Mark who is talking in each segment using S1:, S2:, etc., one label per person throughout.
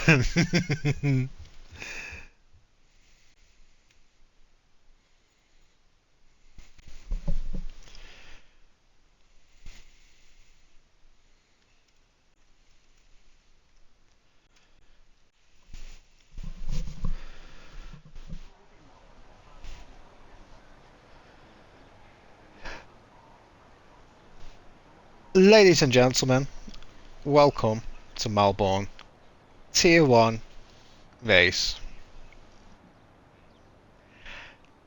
S1: Ladies and gentlemen, welcome to Melbourne Tier 1 race.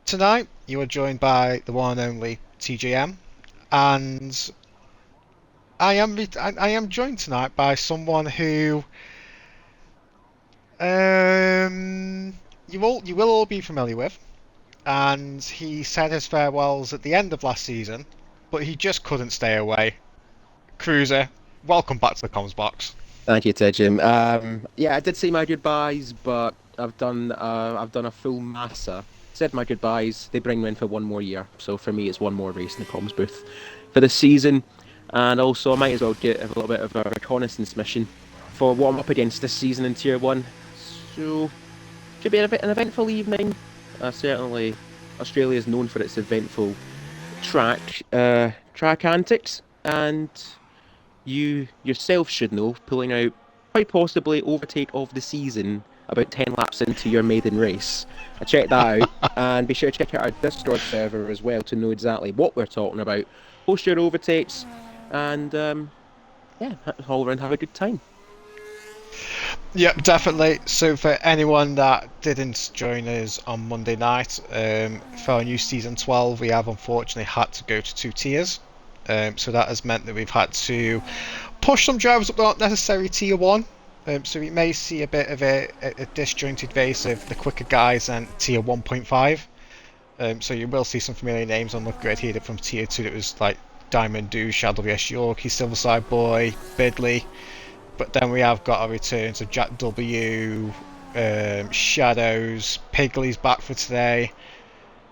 S1: Tonight you are joined by the one and only TJM, and I am joined tonight by someone who you will all be familiar with, and he said his farewells at the end of last season, but he just couldn't stay away. Cruiser, welcome back to the comms box.
S2: Thank you, Jim. Yeah, I did say my goodbyes, but I've done a full massa. Said my goodbyes. They bring me in for one more year, so for me, it's one more race in the comms booth for the season, and also I might as well get a little bit of a reconnaissance mission for what I'm up against this season in Tier 1. So should be an eventful evening. Certainly, Australia is known for its eventful track antics, and you yourself should know, pulling out quite possibly overtake of the season about 10 laps into your maiden race. I checked that out, and be sure to check out our Discord server as well to know exactly what we're talking about. Post your overtakes, and yeah, all around have a good time.
S1: Yep, definitely. So for anyone that didn't join us on Monday night, for our new season 12, we have unfortunately had to go to 2 tiers. So that has meant that we've had to push some drivers up that aren't necessarily tier 1. So we may see a bit of a disjointed race of the quicker guys and tier 1.5. So you will see some familiar names on the grid here from tier 2. It was like Diamond Douche, WS Yorkie, Silverside Boy, Bidley. But then we have got our returns of Jack W, Shadows, Pigley's back for today,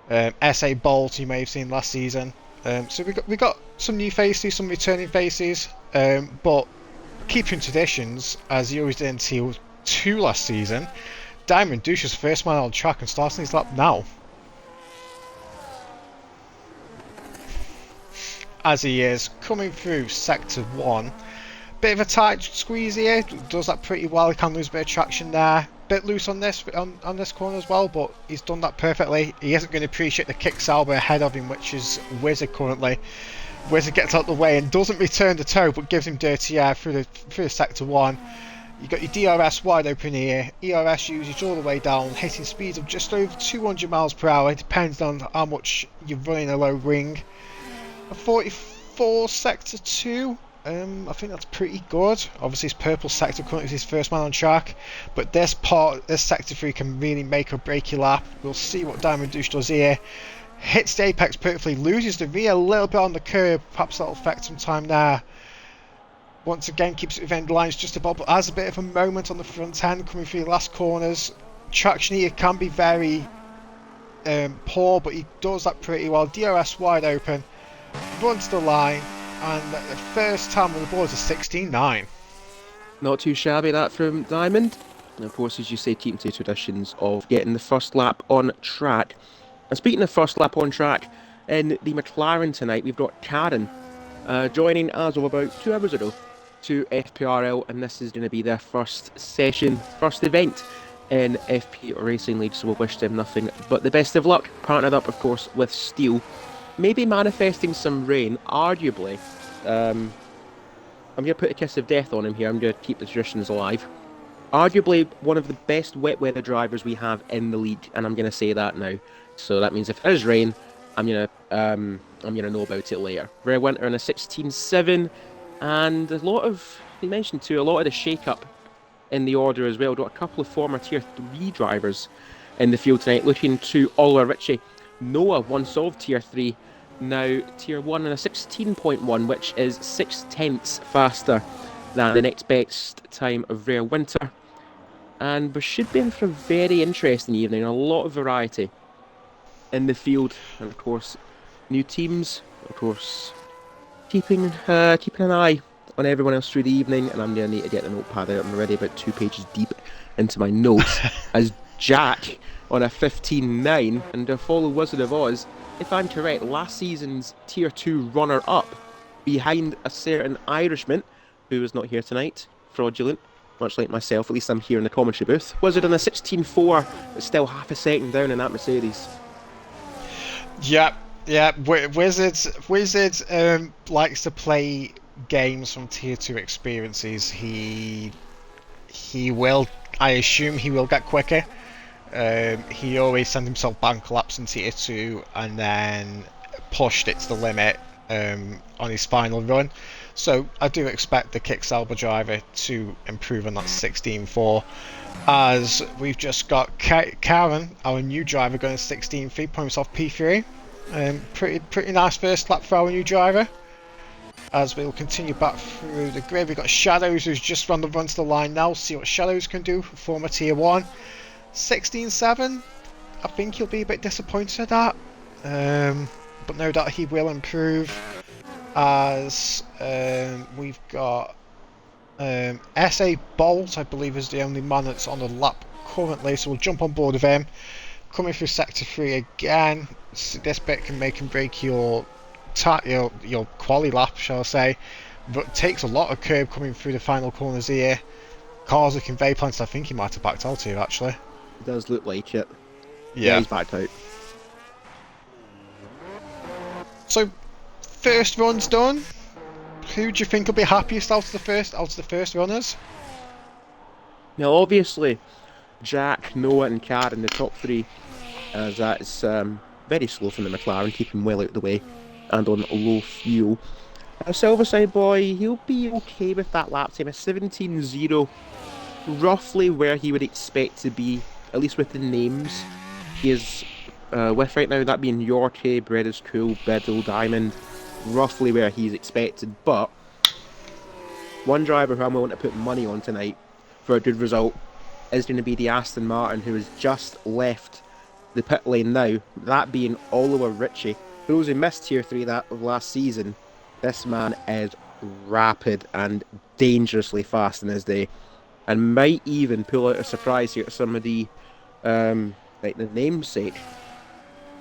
S1: SA Bolt you may have seen last season. So we got some new faces, some returning faces, but keeping traditions as he always did in Tier 2 last season. Diamond Douche's first man on track and starting his lap now. As he is coming through Sector 1. Bit of a tight squeeze here, does that pretty well, he can lose a bit of traction there. Bit loose on this corner as well, but he's done that perfectly. He isn't going to appreciate the kick salvo ahead of him, which is Wizard currently. Wizard gets out of the way and doesn't return the toe, but gives him dirty air through the Sector 1. You got your DRS wide open here. ERS usage all the way down, hitting speeds of just over 200 miles per hour. It depends on how much you're running a low ring. A 44 Sector 2. I think that's pretty good. Obviously his purple sector currently is his first man on track, but this sector 3 can really make or break your lap. We'll see what Diamond Douche does here. Hits the apex perfectly, loses the rear a little bit on the curb, perhaps that'll affect some time there. Once again keeps it within the lines just above, but has a bit of a moment on the front end coming through the last corners. Traction here can be very poor, but he does that pretty well. DRS wide open, runs the line, and the first time on the board is a 16.9.
S2: Not too shabby that from Diamond. And of course, as you say, keeping to traditions of getting the first lap on track. And speaking of first lap on track, in the McLaren tonight, we've got Karen joining as of about 2 hours ago to FPRL, and this is going to be their first session, first event in FP Racing League, so we'll wish them nothing but the best of luck. Partnered up, of course, with Steel. Maybe manifesting some rain, arguably. I'm going to put a kiss of death on him here. I'm going to keep the traditions alive. Arguably one of the best wet weather drivers we have in the league, and I'm going to say that now. So that means if there is rain, I'm going to know about it later. Rare Winter in a 16.7, and a lot of, you mentioned too, a lot of the shake-up in the order as well. Got a couple of former Tier 3 drivers in the field tonight, looking to Oliver Ritchie. Noah, once of Tier 3, now Tier 1 and a 16.1, which is 0.6 faster than the next best time of Rare Winter. And we should be in for a very interesting evening, a lot of variety in the field. And of course, new teams, of course, keeping an eye on everyone else through the evening. And I'm going to need to get the notepad out. I'm already about 2 pages deep into my notes as Jack on a 15.9, and to follow Wizard of Oz, if I'm correct, last season's Tier 2 runner-up behind a certain Irishman who is not here tonight, fraudulent, much like myself, at least I'm here in the commentary booth. Wizard on a 16.4, but still half a second down in that Mercedes.
S1: Yeah, yeah. Wizards likes to play games from Tier 2 experiences. He will. I assume he will get quicker. He always sent himself bank laps in Tier 2 and then pushed it to the limit on his final run. So I do expect the Kicksauber driver to improve on that 16.4. As we've just got Karen, our new driver, going to 16.3, putting himself P3. Pretty nice first lap for our new driver. As we'll continue back through the grid, we've got Shadows, who's just run the run to the line now. See what Shadows can do, former Tier 1. 16.7, I think he'll be a bit disappointed at that. But no doubt he will improve. As we've got SA Bolt, I believe, is the only man that's on the lap currently, so we'll jump on board with him. Coming through Sector 3 again. This bit can make and break your quali lap, shall I say. But it takes a lot of curb coming through the final corners here. Cars looking very planted. I think he might have backed out here, actually.
S2: It does look like it.
S1: Yeah,
S2: he's backed out.
S1: So, first run's done. Who do you think will be happiest out of the first runners?
S2: Now, obviously, Jack, Noah, and Karen, the top three, as that's very slow from the McLaren, keeping well out of the way and on low fuel. Silverside Boy, he'll be okay with that lap time, a 17.0, roughly where he would expect to be, at least with the names he is with right now, that being Yorkie, Bread is Cool, Biddle, Diamond, roughly where he's expected. But one driver who I'm willing to put money on tonight for a good result is going to be the Aston Martin, who has just left the pit lane now, that being Oliver Ritchie. For those who missed Tier 3 that of last season, this man is rapid and dangerously fast in his day, and might even pull out a surprise here to some of the like the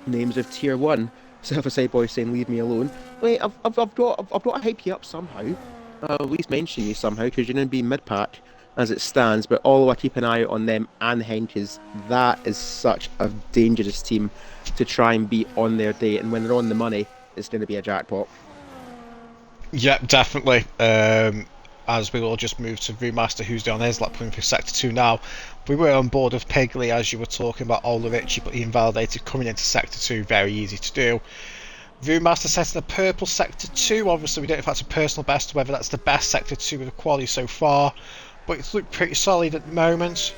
S2: names of Tier 1. Silverside Boy saying leave me alone. Wait, I've got to hype you up somehow. At least mention you somehow, because you're going to be mid-pack as it stands. But all I keep an eye on them and Henkes. That is such a dangerous team to try and beat on their day, and when they're on the money, it's going to be a jackpot.
S1: Yep, definitely. As we will just move to Viewmaster, who's down his lap pulling through Sector 2 now. We were on board with Pigley, as you were talking about Ola Ritchie, but he invalidated coming into Sector 2, very easy to do. Viewmaster set in the purple Sector 2, obviously we don't know if that's a personal best, whether that's the best Sector 2 of the quality so far, but it's looked pretty solid at the moment.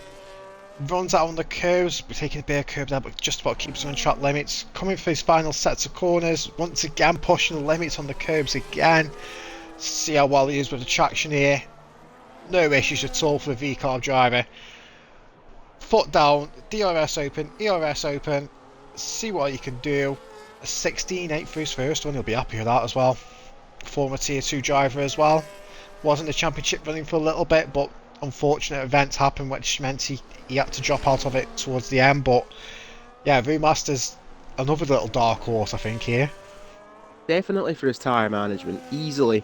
S1: Runs out on the curves, we're taking a bit of curb there, but just about keeps him on track limits. Coming for his final sets of corners, once again pushing the limits on the curbs again. See how well he is with the traction here. No issues at all for the V-Carb driver. Foot down, DRS open, ERS open. See what he can do. A 16.8 for his first one, he'll be happy with that as well. Former Tier 2 driver as well. Wasn't the championship running for a little bit, but unfortunate events happened, which meant he had to drop out of it towards the end. But yeah, Viewmaster's another little dark horse, I think, here.
S2: Definitely for his tyre management, easily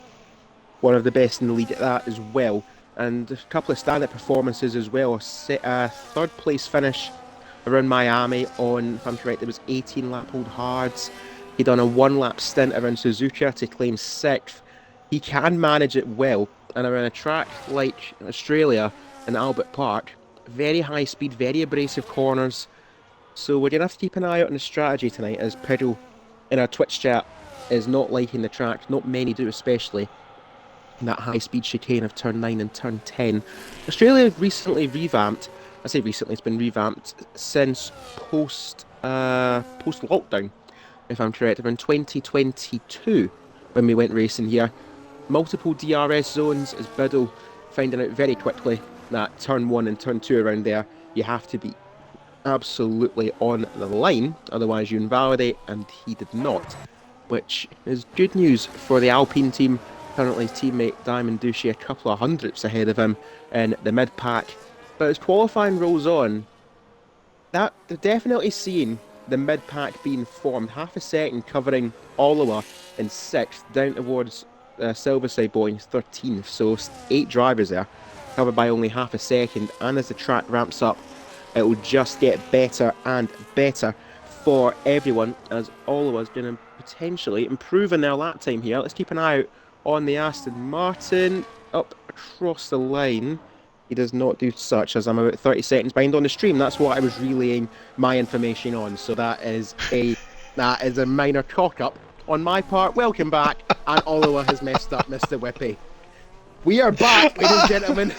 S2: one of the best in the league at that as well. And a couple of stand-up performances as well. A third place finish around Miami on, if I'm correct, it was 18 lap hold hards. He done a 1 lap stint around Suzuka to claim 6th. He can manage it well, and around a track like Australia and Albert Park, very high speed, very abrasive corners. So we're going to have to keep an eye out on the strategy tonight, as Pedal in our Twitch chat is not liking the track. Not many do, especially in that high speed chicane of turn 9 and turn 10. Australia recently revamped. I say recently, it's been revamped since post lockdown, if I'm correct, around 2022 when we went racing here. Multiple DRS zones, as Biddle finding out very quickly that turn 1 and turn 2 around there, you have to be absolutely on the line, otherwise you invalidate, and he did not, which is good news for the Alpine team. Currently his teammate Diamond Douchy a couple of hundredths ahead of him in the mid-pack. But as qualifying rolls on, that they're definitely seeing the mid-pack being formed. Half a second covering Oliver in 6th, down towards Silverside Boy in 13th. So 8 drivers there, covered by only half a second. And as the track ramps up, it will just get better and better for everyone as Oliver's going to potentially improve in their lap time here. Let's keep an eye out on the Aston Martin up across the line. He does not do such, as I'm about 30 seconds behind on the stream. That's what I was relaying my information on. So that is a minor cock up on my part. Welcome back, and Oliver has messed up, Mr. Whippy. We are back, ladies and gentlemen.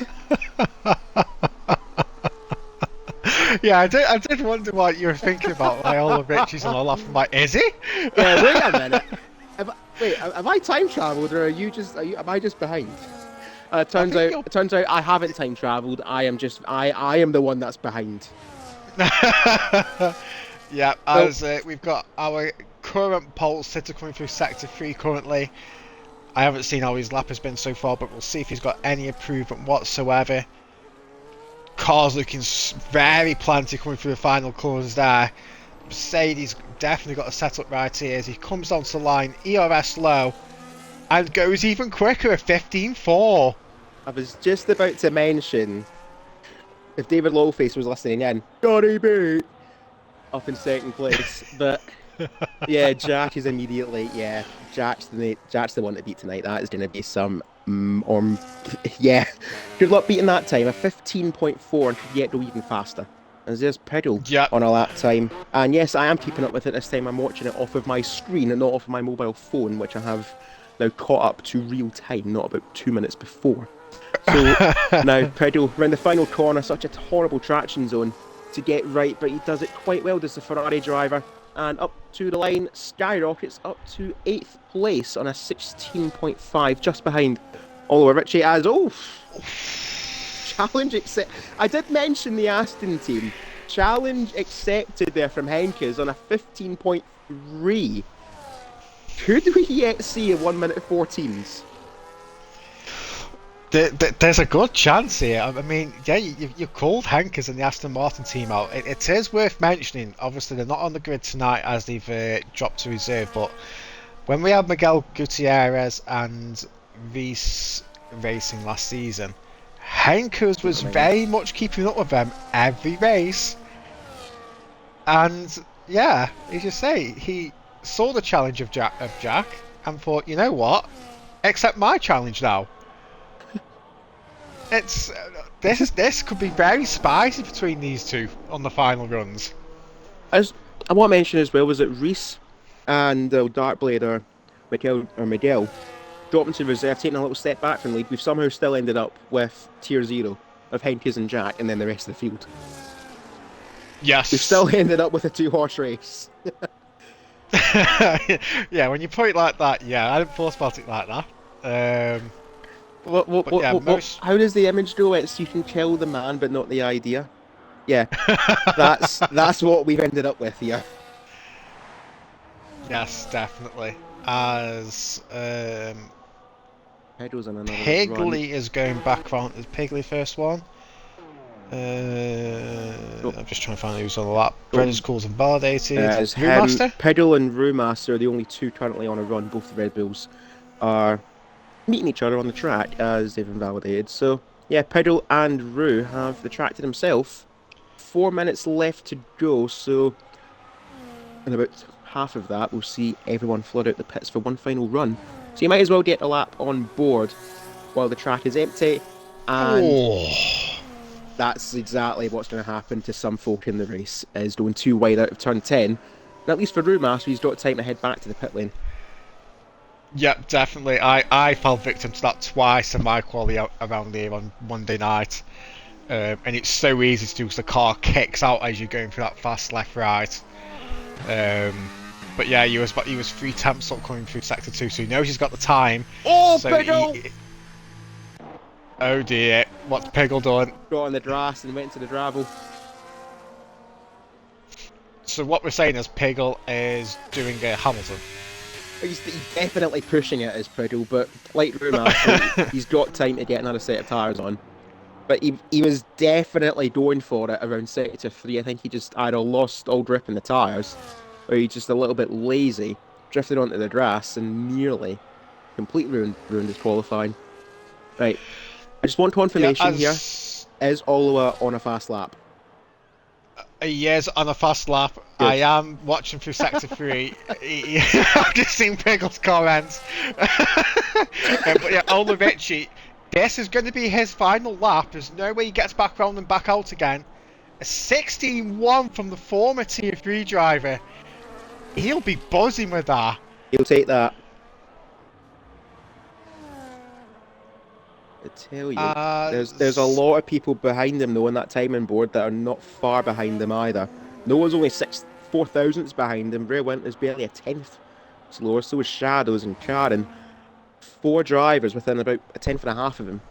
S1: Yeah, I did wonder what you were thinking about. Like, all the Richies and all that. I'm like, is he?
S2: Yeah, wait a minute. Have I time travelled, or am I just behind? Turns out I haven't time travelled. I am the one that's behind.
S1: Yeah, as we've got our current pole sitter coming through sector 3 currently. I haven't seen how his lap has been so far, but we'll see if he's got any improvement whatsoever. Car's looking very planty coming through the final corners there. Mercedes definitely got a setup right here as he comes onto the line, ERS low, and goes even quicker at 15.4.
S2: I was just about to mention, if David Lowface was listening in, Johnny B up in 2nd place, but yeah, Jack is immediately, Jack's the one to beat tonight. That is going to be some, good luck beating that time, a 15.4, and could yet go even faster. And there's Pedal on a lap time. And yes, I am keeping up with it this time. I'm watching it off of my screen and not off of my mobile phone, which I have now caught up to real time, not about 2 minutes before. So now Pedal around the final corner, such a horrible traction zone to get right, but he does it quite well, does the Ferrari driver. And up to the line, skyrockets up to 8th place on a 16.5, just behind Oliver Ritchie as, challenge accepted. I did mention the Aston team. Challenge accepted there from Henkes on a 15.3. Could we yet see a 1 minute 14s?
S1: There's a good chance here. I mean, yeah, you called Henkes and the Aston Martin team out. It is worth mentioning. Obviously, they're not on the grid tonight as they've dropped to reserve. But when we had Miguel Gutierrez and Reese racing last season, Henkes was very much keeping up with them every race. And yeah, as you say, he saw the challenge of Jack and thought, you know what? Accept my challenge now. This could be very spicy between these two on the final runs.
S2: As I want to mention as well was that Reese and Darkblade or Miguel dropped into reserve, taking a little step back from lead. We've somehow still ended up with tier 0 of Henkes and Jack, and then the rest of the field.
S1: Yes.
S2: We've still ended up with a 2-horse race.
S1: Yeah, when you put it like that, yeah, I didn't thought about it like that.
S2: How does the image go? It's you can kill the man, but not the idea. Yeah, that's what we've ended up with here.
S1: Yes, definitely. As
S2: Pedro's on another
S1: Pigley
S2: run.
S1: is going back round. Is Pigley first one? I'm just trying to find who's on the lap. Brendan's calls invalidated.
S2: Brewmaster? Pedal and Brewmaster are the only two currently on a run. Both the Red Bulls are meeting each other on the track as they've invalidated. So yeah, Pedal and Rue have the track to themselves. 4 minutes left to go, so in about half of that we'll see everyone flood out the pits for one final run. So you might as well get a lap on board while the track is empty, and that's exactly what's going to happen to some folk in the race, is going too wide out of turn 10. And at least for Brewmaster, he's got time to head back to the pit lane.
S1: Yep, definitely. I fell victim to that twice in my quali around here on Monday night. And it's so easy to do because the car kicks out as you're going through that fast left-right. But yeah, he was 3 temps up coming through sector 2, so he knows he's got the time.
S2: Oh,
S1: so
S2: Piggle!
S1: Oh dear, what's Piggle doing?
S2: Got on the grass and went to the gravel.
S1: So what we're saying is Piggle is doing a Hamilton.
S2: He's definitely pushing it as Piggle, but like Rumaster, he's got time to get another set of tyres on. But he was definitely going for it around sector 3. I think he just either lost all grip in the tyres, or he just a little bit lazy, drifted onto the grass and nearly completely ruined his qualifying. Right, I just want
S1: Yeah,
S2: confirmation here.
S1: as
S2: Is Oliver on a fast lap?
S1: Yes, on a fast lap. I
S2: Good.
S1: am watching through Sector 3. I've just seen Pickle's comments. But yeah, Olivici, this is going to be his final lap. There's no way he gets back round and back out again. A 16-1 from the former Tier 3 driver. He'll be buzzing with that.
S2: He'll take that. I tell you, there's a lot of people behind him though on that timing board that are not far behind him either. No one's only 4 thousandths behind him. Ray Winter's barely a tenth slower. So is Shadows and Karen. 4 drivers within about a tenth and a half of him.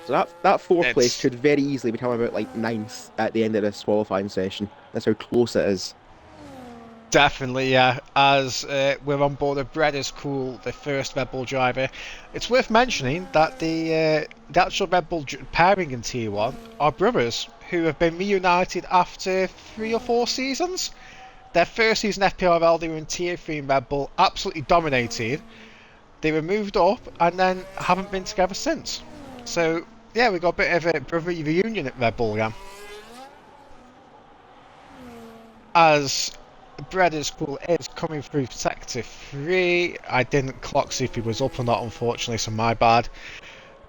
S2: So that fourth place
S1: It's
S2: could very easily become about like ninth at the end of this qualifying session. That's how close it is.
S1: Definitely, yeah. As we're on board of Bread is Cool, the first Red Bull driver. It's worth mentioning that the actual Red Bull pairing in Tier 1 are brothers who have been reunited after 3 or 4 seasons. Their first season FPRL, they were in Tier 3 in Red Bull, absolutely dominated. They were moved up and then haven't been together since. So, yeah, we got a bit of a brother reunion at Red Bull again. As Bread is Cool is coming through Sector 3. I didn't clock see if he was up or not, unfortunately, so my bad.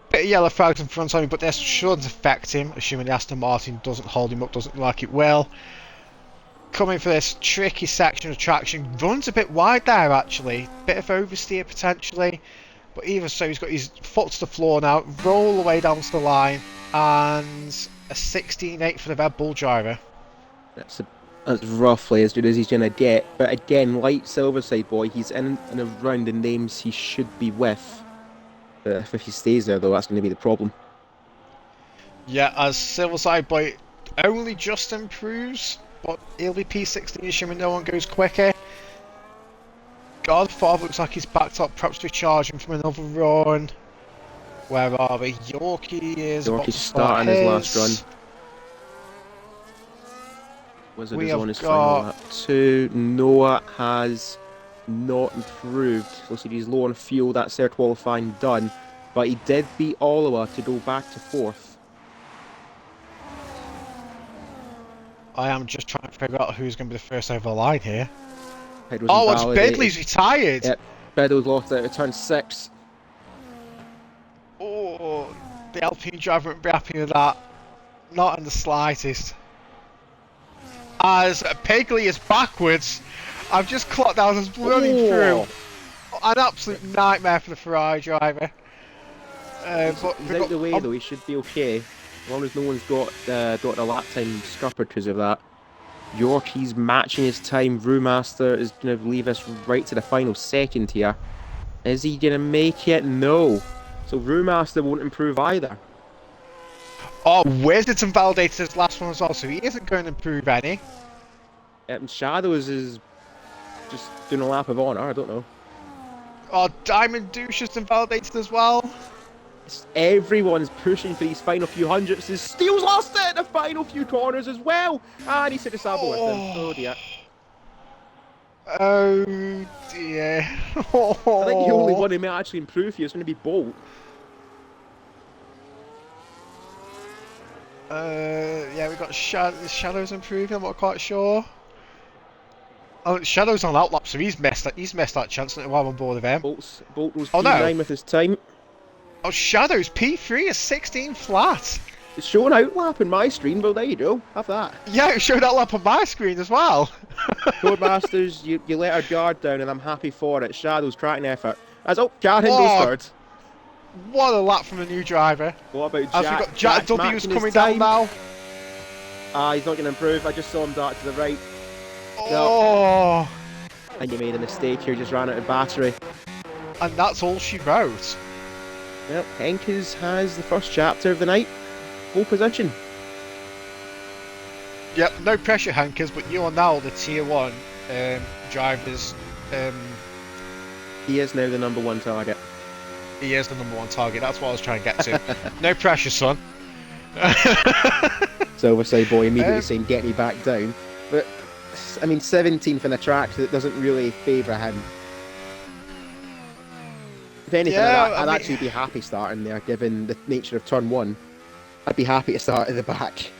S1: Bit of yellow flags in front of him, but this shouldn't affect him, assuming the Aston Martin doesn't hold him up, doesn't look like it will. Coming for this tricky section of traction, runs a bit wide there actually, bit of oversteer potentially, but even so he's got his foot to the floor now, roll away down to the line, and a 16.8 for the Red Bull driver.
S2: That's roughly as good as he's gonna get. But again, like Silverside Boy, he's in and around the names he should be with. If he stays there, though, that's going to be the problem.
S1: Yeah, as Silverside Boy only just improves, but he'll be P16 assuming no one goes quicker. Godfather looks like he's backed up, perhaps recharging from another run. Where are we? Yorkie is about to
S2: Yorkie's
S1: start
S2: starting his last run. Wizard
S1: We
S2: is
S1: have
S2: on his
S1: got-
S2: final lap 2. Noah has not improved. Looks like he's low on fuel. That's their qualifying done. But he did beat Oliver to go back to 4th.
S1: I am just trying to figure out who's going to be the first over the line here.
S2: Pedro's
S1: Oh, it's
S2: invalidated.
S1: Bedley's retired!
S2: Yep, Beddoes lost out of turn 6.
S1: Oh, the Alpine driver won't be happy with that. Not in the slightest. As Pegley is backwards, I've just clocked down as running through. An absolute nightmare for the Ferrari driver. But
S2: He's out the way though, he should be okay. As long as no one's got a lap time scuppered because of that. Yorkie's matching his time. Brewmaster is going to leave us right to the final second here. Is he going to make it? No. So Brewmaster won't improve either.
S1: Oh, Wizards invalidated his last one as well, so he isn't going to improve any.
S2: Shadows is just doing a lap of honour, I don't know.
S1: Oh, Diamond Douche is invalidated as well.
S2: Everyone's pushing for these final few hundredths. Steele's lost it in the final few corners as well. And he's hit a Sabo with him. Oh dear.
S1: Oh dear.
S2: I think the only one who may actually improve here is going to be Bolt.
S1: Yeah, we've got Shadows improving, I'm not quite sure. Oh, Shadow's on outlap, so he's missed that chance while I'm on board of him.
S2: Bolt was
S1: Oh,
S2: P9
S1: no.
S2: with his time.
S1: Oh, Shadow's P3 is 16 flat.
S2: It's showing outlap in my screen, well there you go, have that.
S1: Yeah, it showed outlap on my screen as well.
S2: Codemasters, you let our guard down and I'm happy for it. Shadow's cracking effort. Karen goes third.
S1: What a lap from the new driver.
S2: What about
S1: As
S2: Jack?
S1: we've got Jack W's
S2: matching his
S1: coming down
S2: time.
S1: now.
S2: He's not going to improve. I just saw him dart to the right.
S1: Oh,
S2: And you made a mistake here, just ran out of battery.
S1: and that's all she wrote.
S2: Well, Henkes has the first chapter of the night. Pole position.
S1: Yep, no pressure, Hankers, but you are now the Tier 1 drivers.
S2: He is now the #1 target.
S1: he is the #1 target. That's what I was trying to get to. No pressure, son.
S2: Silverside boy immediately
S1: um,
S2: saying, "Get me back down." But I mean, 17th in a track that doesn't really favour him. If anything,
S1: yeah, I
S2: I'd
S1: mean,
S2: actually be happy starting there, given the nature of turn one. I'd be happy to start at the back.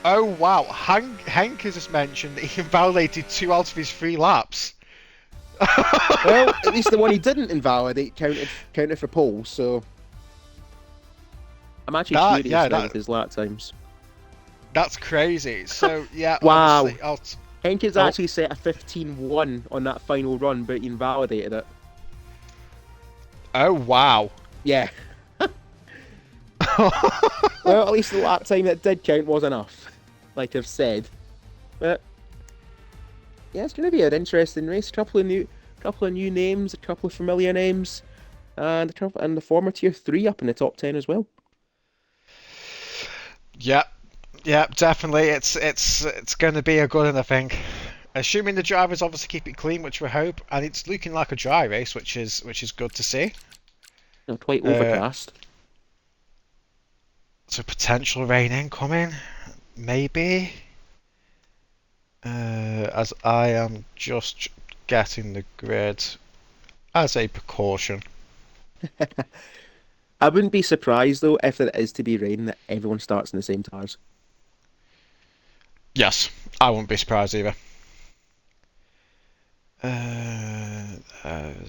S1: oh wow, Henk has just mentioned that he invalidated 2 out of his 3 laps.
S2: Well, at least the one he didn't invalidate counted for pole, so I'm actually curious now with his lap times.
S1: That's crazy. So yeah,
S2: wow.
S1: obviously,
S2: Henk has actually set a 15-1 on that final run, but he invalidated it.
S1: Oh wow.
S2: Yeah. Well, at least the lap time that did count was enough, like I've said. But yeah, it's going to be an interesting race. A couple of new names, a couple of familiar names, and the former tier 3 up in the top 10 as well.
S1: Yep, definitely. It's going to be a good one, I think. Assuming the drivers obviously keep it clean, which we hope, and it's looking like a dry race, which is good to see.
S2: Quite overcast.
S1: So potential rain incoming, maybe. As I am just getting the grid as a precaution.
S2: I wouldn't be surprised though if there is to be rain that everyone starts in the same tyres.
S1: Yes, I wouldn't be surprised either.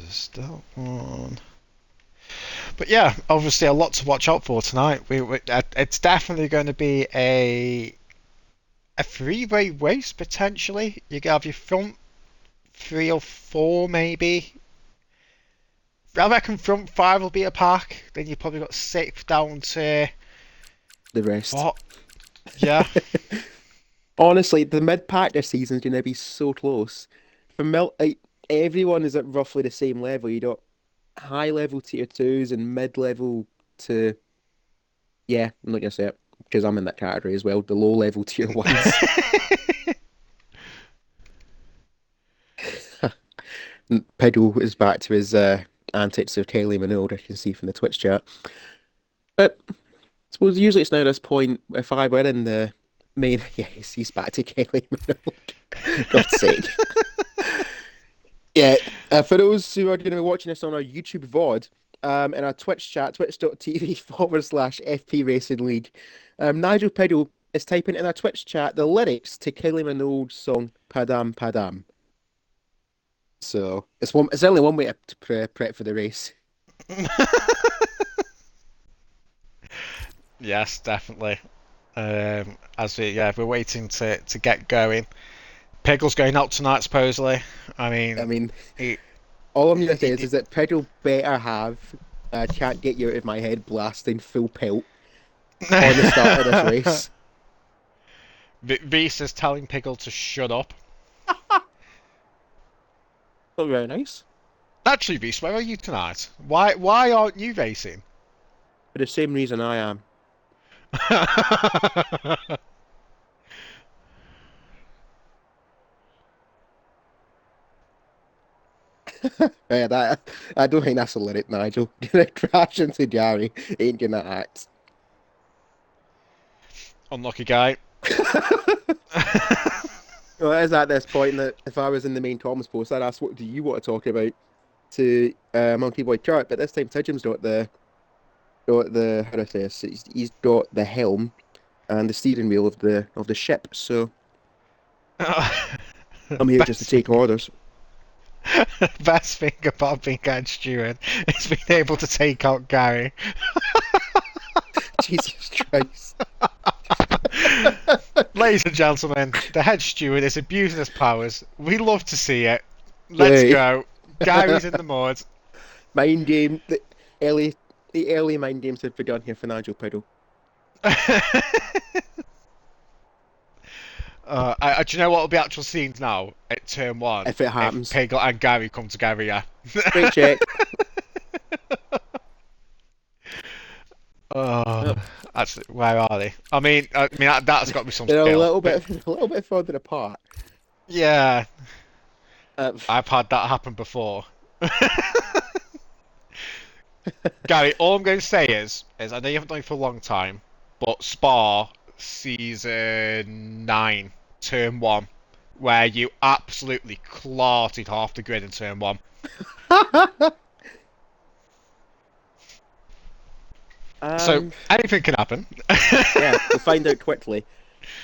S1: Still on. But yeah, obviously a lot to watch out for tonight. It's definitely going to be a three-way race potentially. You can have your front 3 or 4 maybe. I reckon front 5 will be a pack. Then you probably got 6th down to
S2: the rest.
S1: What? Yeah.
S2: Honestly, the mid-pack this season is going to be so close. Everyone is at roughly the same level. You got high-level tier 2s and mid-level to... Yeah, I'm not going to say it, because I'm in that category as well. The low-level tier 1s. Pedal is back to his antics of Kylie Minogue, I can see from the Twitch chat. But I suppose usually it's now this point, if I were in the main... Yeah, he's back to Kylie Minogue. God's sake. Yeah, for those who are going to be watching this on our YouTube VOD, in our Twitch chat, twitch.tv/FP Racing League, Nigel Piddle is typing in our Twitch chat the lyrics to Kylie Minogue's song Padam Padam. So it's only one way to prep for the race.
S1: Yes, definitely. We're waiting to get going. Piggle's going out tonight, supposedly. I mean,
S2: all I'm going to say is that Piddle better have Can't Get You Out of My Head blasting full pelt on the start of this race.
S1: Reese is telling Piggle to shut up.
S2: Oh, very nice.
S1: Actually, Reese, where are you tonight? Why aren't you racing?
S2: For the same reason I am. Yeah, I don't think that's a lyric, Nigel. Gonna crash into Gary, ain't gonna act.
S1: Unlucky guy.
S2: Well, it is at this point that if I was in the main comms post, I'd ask, what do you want to talk about to Monkey Boy Chart? But this time, Tidjum's got the how do I say this? He's got the helm and the steering wheel of the ship. So I'm here just to take orders.
S1: Best thing about being head steward is being able to take out Gary.
S2: Jesus Christ.
S1: Ladies and gentlemen, the head steward is abusing his powers. We love to see it. Let's go. Gary's in the mud.
S2: Mind game. The early mind games have begun here for Nigel Piddle.
S1: Do you know what will be actual scenes now at turn 1?
S2: If it happens.
S1: If Piggle and Gary come together, yeah.
S2: Great check.
S1: Actually, where are they? I mean, that's got to be some.
S2: They're
S1: skill,
S2: a little bit further apart.
S1: Yeah, I've had that happen before. Gary, all I'm going to say is I know you haven't done it for a long time, but Spa season 9, turn 1, where you absolutely clarted half the grid in turn 1. So
S2: um,
S1: anything can happen.
S2: yeah, we'll find out quickly.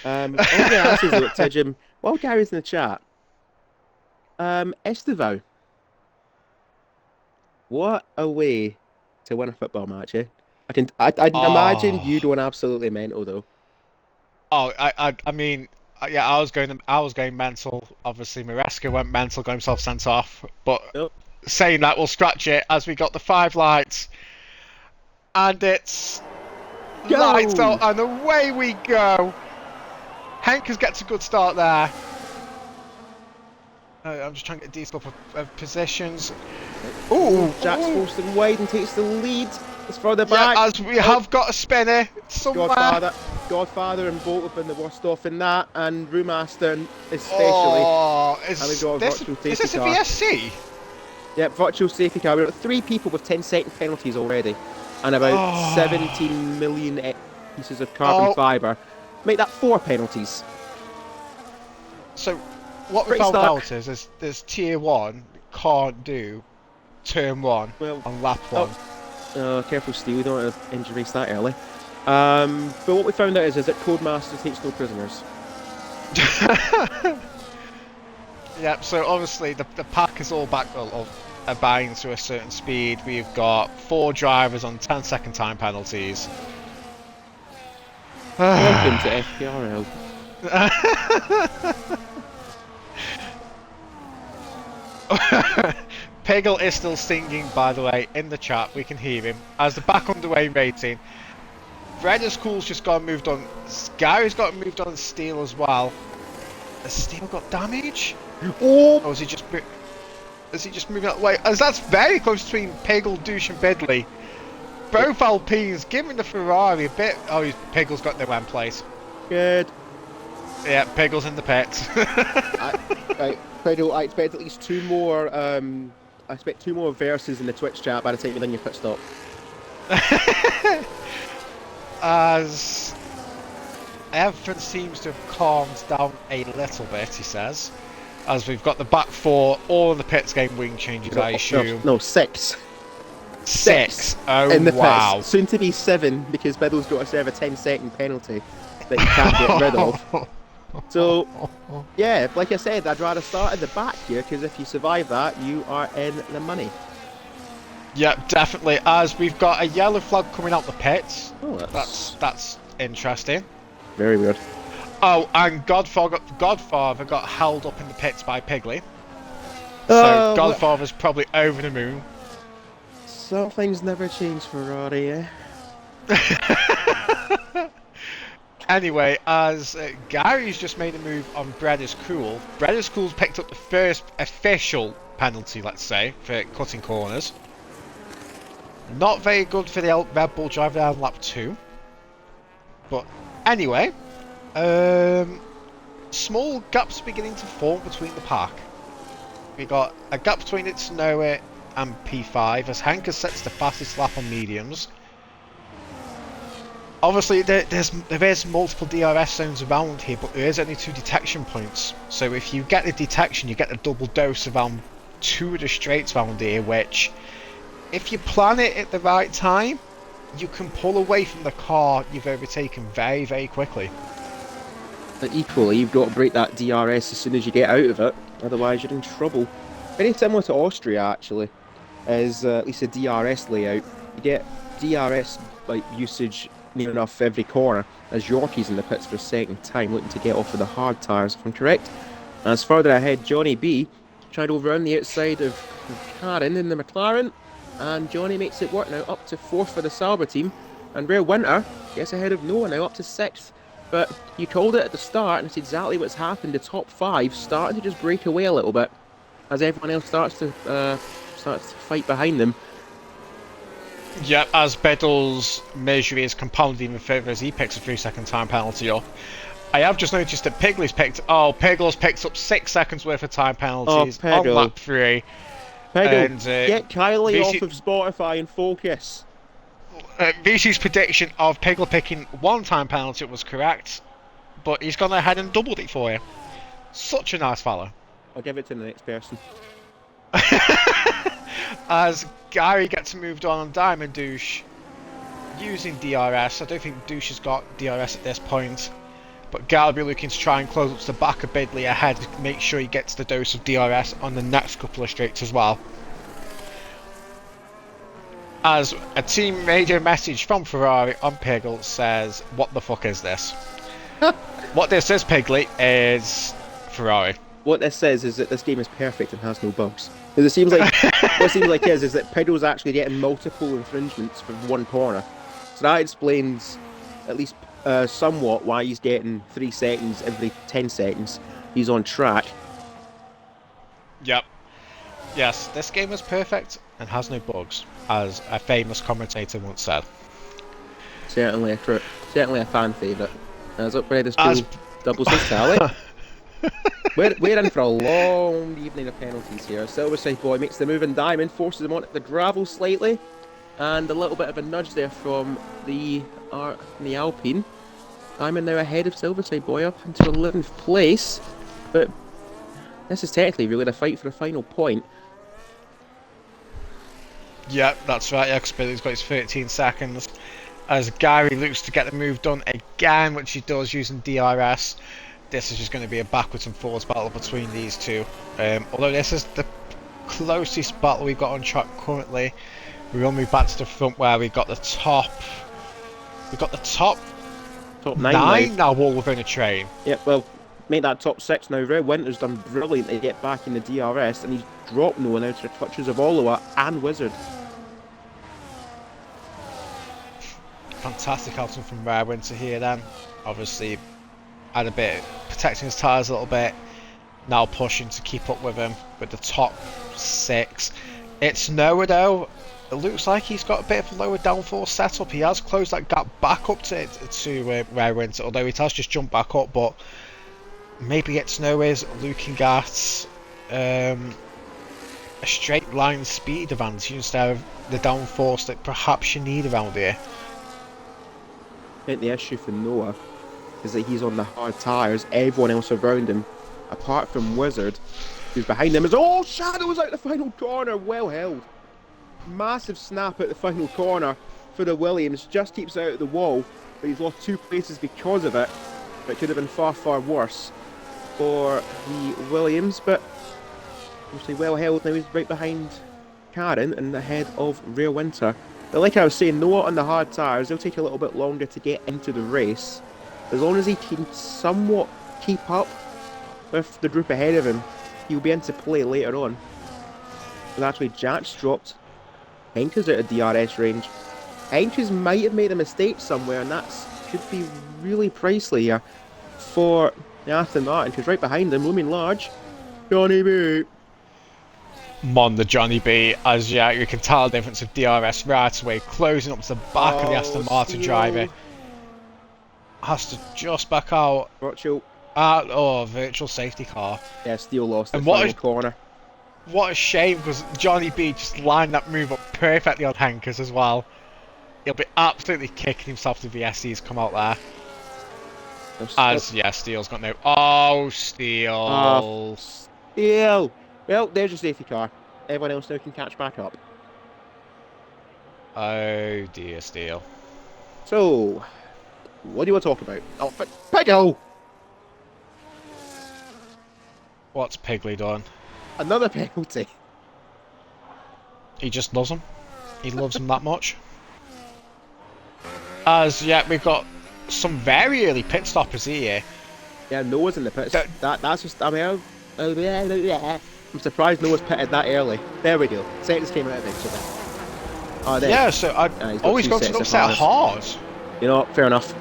S2: I want to ask you, though, Tijim, while Gary's in the chat, Estevao, what a way to win a football match, eh? I can imagine you
S1: Oh,
S2: going absolutely mental, though.
S1: I mean, yeah, I was going mental. Obviously, Maresca went mental, got himself sent off. But
S2: Oh,
S1: saying that, we'll scratch it as we got the 5 lights, and it's lights out,
S2: go!
S1: and away we go. Henkers gets a good start there. I'm just trying to get a decent couple of positions.
S2: Oh,
S1: Ooh,
S2: Jack's
S1: ooh.
S2: forced him wide and takes the lead. It's further
S1: Yeah,
S2: back.
S1: as we
S2: Oh,
S1: have got a spinner somewhere.
S2: Godfather, Godfather and Bolt have been the worst off in that, and Brewmaster especially.
S1: Oh,
S2: And we've got a virtual
S1: is
S2: safety
S1: this a
S2: car.
S1: VSC?
S2: Yep, virtual safety car. We've got 3 people with 10-second penalties already, and about
S1: Oh,
S2: 17 million pieces of carbon
S1: oh.
S2: fibre. Make that 4 penalties.
S1: So what we
S2: Pretty
S1: found
S2: stark.
S1: out is there's tier 1 can't do turn 1
S2: Well,
S1: on lap
S2: oh,
S1: 1.
S2: careful, Steve. We don't want to injure race that early. But what we found out is that Codemaster takes no prisoners.
S1: Yep, so obviously the pack is all back buying to a certain speed. We've got 4 drivers on 10-second time penalties.
S2: Welcome to FPRL.
S1: Piggle is still singing, by the way, in the chat. We can hear him. As the back underway rating, Red is Cool's just got moved on. Gary's got moved on Steel as well. Has Steel got damage?
S2: Oh,
S1: Or is he just moving that way? As that's very close between Piggle, Douche, and Bidley. Both Alpines giving the Ferrari a bit. Oh, Piggle's got no end place.
S2: good.
S1: Yeah, Piggle's in the pits.
S2: Right, Fredo, I expect at least 2 more. I expect 2 more verses in the Twitch chat by the time you're done your pit stop.
S1: As everything seems to have calmed down a little bit, he says. As we've got the back 4, all in the pits game wing changes, I assume.
S2: No, 6.
S1: 6. Oh,
S2: In the
S1: wow.
S2: pits. Soon to be 7 because Biddle's got to serve a 10-second penalty that you can't get rid of. So, yeah, like I said, I'd rather start at the back here because if you survive that, you are in the money.
S1: Yep, definitely. As we've got a yellow flag coming out the pits.
S2: Oh,
S1: That's interesting.
S2: very weird.
S1: Oh, and Godfather got held up in the pits by Pigley. So
S2: Oh,
S1: Godfather's probably over the moon.
S2: some things never change, Ferrari, eh?
S1: Anyway, as Gary's just made a move on Bread is Cool. Bread is Cool's picked up the first official penalty, let's say, for cutting corners. Not very good for the Red Bull driver down lap 2. But anyway, small gaps beginning to form between the pack. We got a gap between Itsunoa and P5 as Hanker sets the fastest lap on mediums. Obviously, there is multiple DRS zones around here, but there is only 2 detection points. So if you get the detection, you get the double dose around 2 of the straights around here, which, if you plan it at the right time, you can pull away from the car you've overtaken very, very quickly.
S2: But equally, you've got to break that DRS as soon as you get out of it, otherwise you're in trouble. Very similar to Austria, actually, as at least a DRS layout. You get DRS usage near enough every corner, as Yorkie's in the pits for a second time, looking to get off of the hard tyres, if I'm correct. As further ahead, Johnny B tried to overrun the outside of Karen in the McLaren, and Johnny makes it work now, up to 4th for the Sauber team, and Rare Winter gets ahead of Noah now, up to 6th. But you called it at the start, and it's exactly what's happened. The top 5 starting to just break away a little bit, as everyone else starts to fight behind them.
S1: Yep, as Biddle's misery is compounded even further as he picks a 3-second time penalty up. I have just noticed that Piggle's picked up 6 seconds worth of time penalties on lap 3. And
S2: get Kylie
S1: VC
S2: off of Spotify and focus.
S1: VC's prediction of Piglet picking one-time penalty was correct, but he's gone ahead and doubled it for you. Such a nice fella.
S2: I'll give it to the next person.
S1: As Gary gets moved on Diamond Douche using DRS. I don't think Douche has got DRS at this point, but Gary will be looking to try and close up to the back of Bidley ahead to make sure he gets the dose of DRS on the next couple of straights as well. As a team radio message from Ferrari on Piglet says, "What the fuck is this?" What this is, Piglet, is Ferrari.
S2: What this says is that this game is perfect and has no bugs. Because it seems like what it seems like is that Piddle's actually getting multiple infringements for one corner. So that explains, at least somewhat, why he's getting 3 seconds every 10 seconds. He's on track.
S1: Yep. Yes, this game is perfect and has no bugs, as a famous commentator once said.
S2: Certainly a fan favourite. As upgrade is doubles his tally. We're in for a long evening of penalties here. Silverside Boy makes the move in Diamond, forces him onto the gravel slightly, and a little bit of a nudge there from the Alpine. Diamond now ahead of Silverside Boy up into 11th place, but this is technically really the fight for the final point.
S1: Yep, that's right, because Billy's got his 13 seconds. As Gary looks to get the move done again, which he does using DRS. This is just going to be a backwards and forwards battle between these two. Although this is the closest battle we've got on track currently, we will move back to the front where we got the top. We've got the top 9 now all within a train.
S2: Yep, well, make that top 6 now. Red Winter's done brilliant to get back in the DRS, and he's dropped Noah now to the clutches of Olowa and Wizard.
S1: Fantastic outing from Rare Winter here then. Obviously had a bit protecting his tyres a little bit, now pushing to keep up with him with the top 6. It's Noah though, it looks like he's got a bit of a lower downforce setup. He has closed that gap back up to Rare Winter, although it has just jumped back up, but maybe it's Noah's looking at a straight line speed advantage instead of the downforce that perhaps you need around here.
S2: I think the issue for Noah is that he's on the hard tyres. Everyone else around him, apart from Wizard, who's behind him, is Shadows out the final corner. Well held. Massive snap at the final corner for the Williams. Just keeps out of the wall, but he's lost 2 places because of it. It could have been far, far worse for the Williams, but obviously well held. Now he's right behind Karen and ahead of Real Winter. But like I was saying, Noah on the hard tyres, they'll take a little bit longer to get into the race. As long as he can somewhat keep up with the group ahead of him, he'll be into play later on. And actually, Jack's dropped. Henke's out of DRS range. Henkes might have made a mistake somewhere, and that could be really pricey here for Aston Martin, because right behind him, looming large, Johnny B.
S1: Mon the Johnny B, as yeah, you can tell the difference of DRS right away, closing up to the back of the Aston Martin driver. Has to just back out.
S2: Virtual
S1: safety car.
S2: Yeah, Steele lost the final corner.
S1: What a shame, because Johnny B just lined that move up perfectly on Henkes as well. He'll be absolutely kicking himself if the SC's come out there. Steele's got no. Oh, Steele.
S2: Steele. Well, there's your safety car. Everyone else now can catch back up.
S1: Oh dear, Steele.
S2: So, what do you want to talk about? Oh, Piggle!
S1: What's Pigley done?
S2: Another penalty.
S1: He just loves him. He loves him that much. As we've got some very early pit stoppers here.
S2: Yeah, Noah's in the pits. That's just. I mean, I'm surprised Noah's pitted that early. There we go. Seconds came out eventually. Oh, there.
S1: So I always got to upset hard.
S2: You know, fair enough.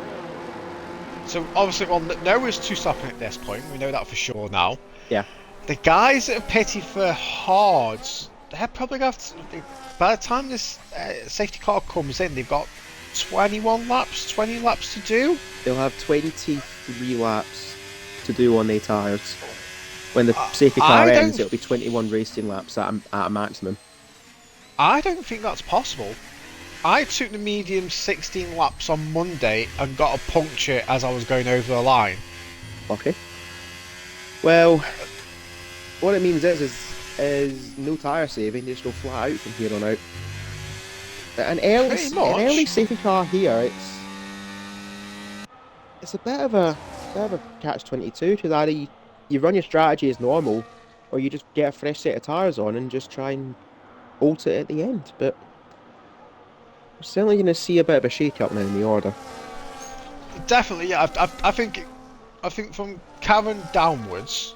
S1: So obviously, Noah's 2 stopping at this point. We know that for sure now.
S2: Yeah.
S1: The guys that are pitted for hards, they're probably got to, by the time this safety car comes in, they've got 20 laps to do.
S2: They'll have 23 laps to do on their tyres. When the safety car
S1: I
S2: ends,
S1: don't.
S2: it'll be 21 racing laps at a maximum.
S1: I don't think that's possible. I took the medium 16 laps on Monday and got a puncture as I was going over the line.
S2: Okay. Well, what it means is no tyre saving, just go flat out from here on out. An
S1: Pretty
S2: early
S1: much.
S2: safety car here, it's a bit of a catch-22, because either you run your strategy as normal, or you just get a fresh set of tyres on and just try and bolt it at the end. But we're certainly going to see a bit of a shake-up now in the order.
S1: Definitely, yeah. I think from Karen downwards,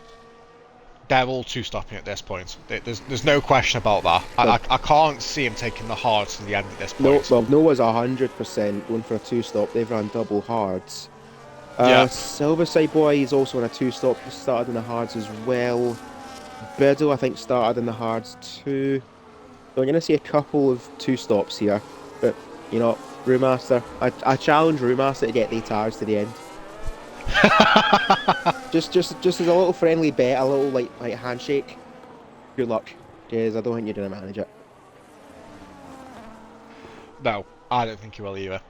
S1: they're all two-stopping at this point. There's no question about that. I can't see him taking the hard to the end at this
S2: No,
S1: point.
S2: well, Noah's 100% going for a two-stop. They've run double hards.
S1: Yeah.
S2: Silverside Boy is also on a two-stop. He started in the hards as well. Biddle, I think, started in the hards too. So I'm going to see a couple of two-stops here. But, you know, Brewmaster, I challenge Brewmaster to get the tires to the end. just as a little friendly bet, a little like handshake. Good luck, because I don't think you're going to manage it.
S1: No, I don't think he will either.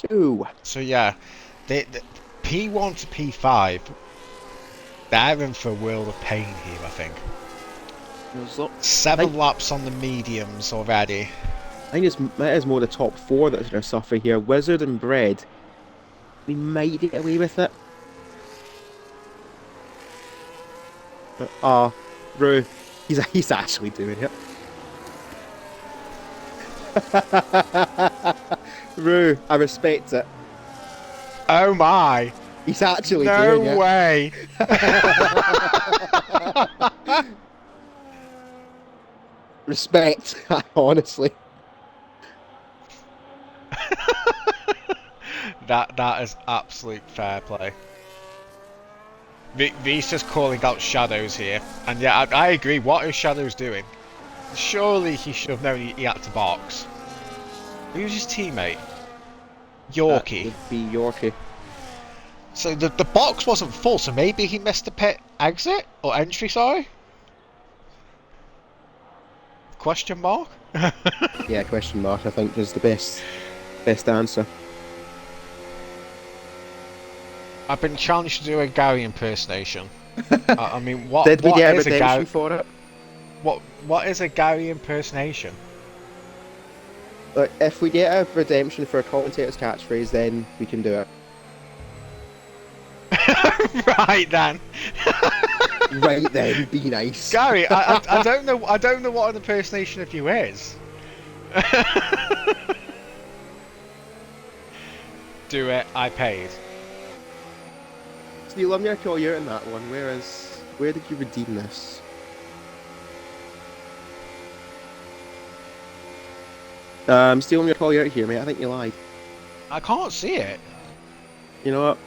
S2: Two.
S1: So yeah, the P1 to P5, they're in for a world of pain here, I think. Seven laps on the mediums already.
S2: I think it is more the top four that's going to suffer here. Wizard and Bread, we might get away with it. But, Rue, he's actually doing it. Rue, I respect it.
S1: Oh my!
S2: He's actually doing it.
S1: No way!
S2: Respect, honestly.
S1: That is absolute fair play. V's just calling out Shadows here, and yeah, I agree. What is Shadows doing? Surely he should have known he had to box. Who's his teammate? Yorkie.
S2: That would be Yorkie.
S1: So the box wasn't full, so maybe he missed the pit exit or entry. Sorry. Question mark?
S2: Yeah, question mark. I think is the best answer.
S1: I've been challenged to do a Gary impersonation. I mean, what?
S2: Did we
S1: what
S2: get a
S1: is
S2: redemption for it?
S1: What is a Gary impersonation?
S2: Look, if we get a redemption for a commentator's catchphrase, then we can do it.
S1: Right then.
S2: Right then, be nice.
S1: Gary, I don't know. I don't know what an impersonation of you is. Do it. I paid.
S2: Steele, I'm gonna call you out in that one. Where did you redeem this? Steele, I'm gonna call you out here, mate. I think you lied.
S1: I can't see it.
S2: You know what?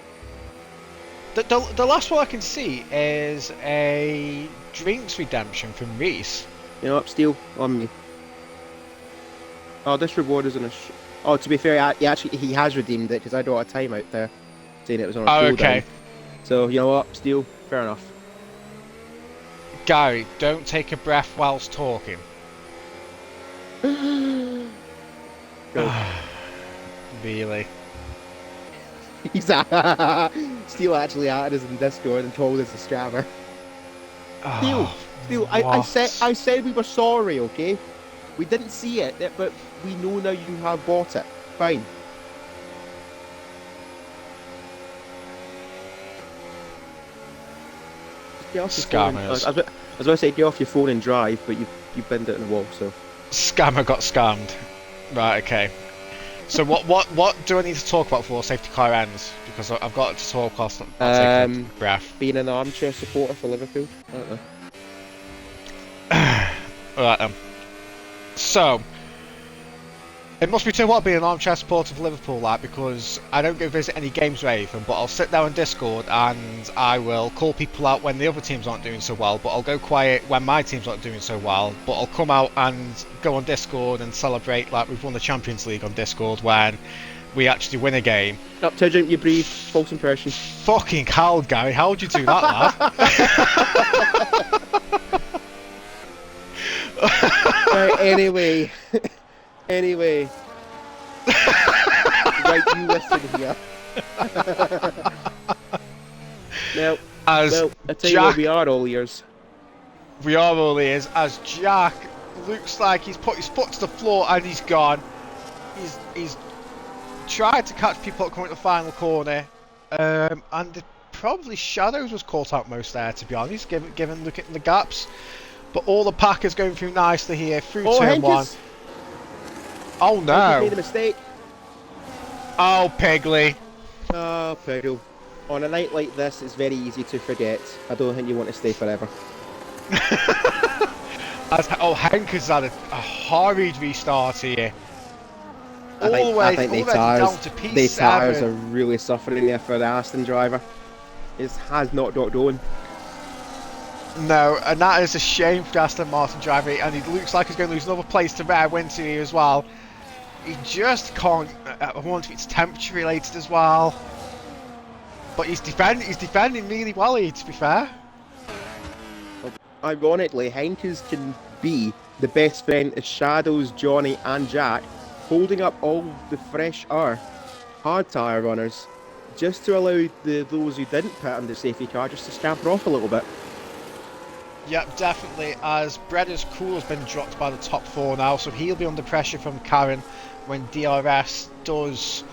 S1: The last one I can see is a drinks redemption from Reese.
S2: You know what, Steele, on me. Oh, this reward is on a. Oh, to be fair, he has redeemed it because I brought a timeout there, saying it was on a cooldown.
S1: Okay.
S2: So you know what, Steele, fair enough.
S1: Gary, don't take a breath whilst talking. Really?
S2: He's Steele actually added us in Discord and told us a scammer. Steele, I said we were sorry, okay? We didn't see it, but we know now you have bought it. Fine.
S1: Scammers.
S2: I was going to say get off your phone and drive, but you bent it in the wall, so.
S1: Scammer got scammed. Right, okay. So what do I need to talk about before safety car ends? Because I've got to talk whilst I'm taking a breath.
S2: Being an armchair supporter for Liverpool. I don't know.
S1: Alright then. So it must be too hot being an armchair supporter for Liverpool, like, because I don't go visit any games or anything, but I'll sit there on Discord and I will call people out when the other teams aren't doing so well, but I'll go quiet when my team's not doing so well, but I'll come out and go on Discord and celebrate like we've won the Champions League on Discord when we actually win a game.
S2: Up to drink, you breathe. False impression.
S1: Fucking hell, Gary, how would you do that, lad?
S2: Right, anyway. Anyway. Right, you listen here. Now, well, I tell you what, we are all ears.
S1: We are all ears, as Jack looks like he's put his foot to the floor and he's gone. He's tried to catch people coming to the final corner, and probably Shadows was caught out most there, to be honest, given look at the gaps. But all the pack is going through nicely here through turn one. Oh no!
S2: Henkes made a mistake.
S1: Oh, Piggly.
S2: Oh, Piggle. On a night like this, it's very easy to forget. I don't think you want to stay forever.
S1: Henkes had a horrid restart here.
S2: I think the tyres
S1: are
S2: are really suffering there for the Aston driver. It has not got going.
S1: No, and that is a shame for the Aston Martin driver, and he looks like he's going to lose another place to Rare Winter here as well. He just can't. I wonder if it's temperature related as well. But he's defending really well here, to be fair.
S2: Ironically, Henkes can be the best friend of Shadows, Johnny and Jack, holding up all the fresh hard tyre runners, just to allow those who didn't put on the safety car just to scamper off a little bit.
S1: Yep, definitely, as Bredder's Cool has been dropped by the top four now, so he'll be under pressure from Karen when DRS does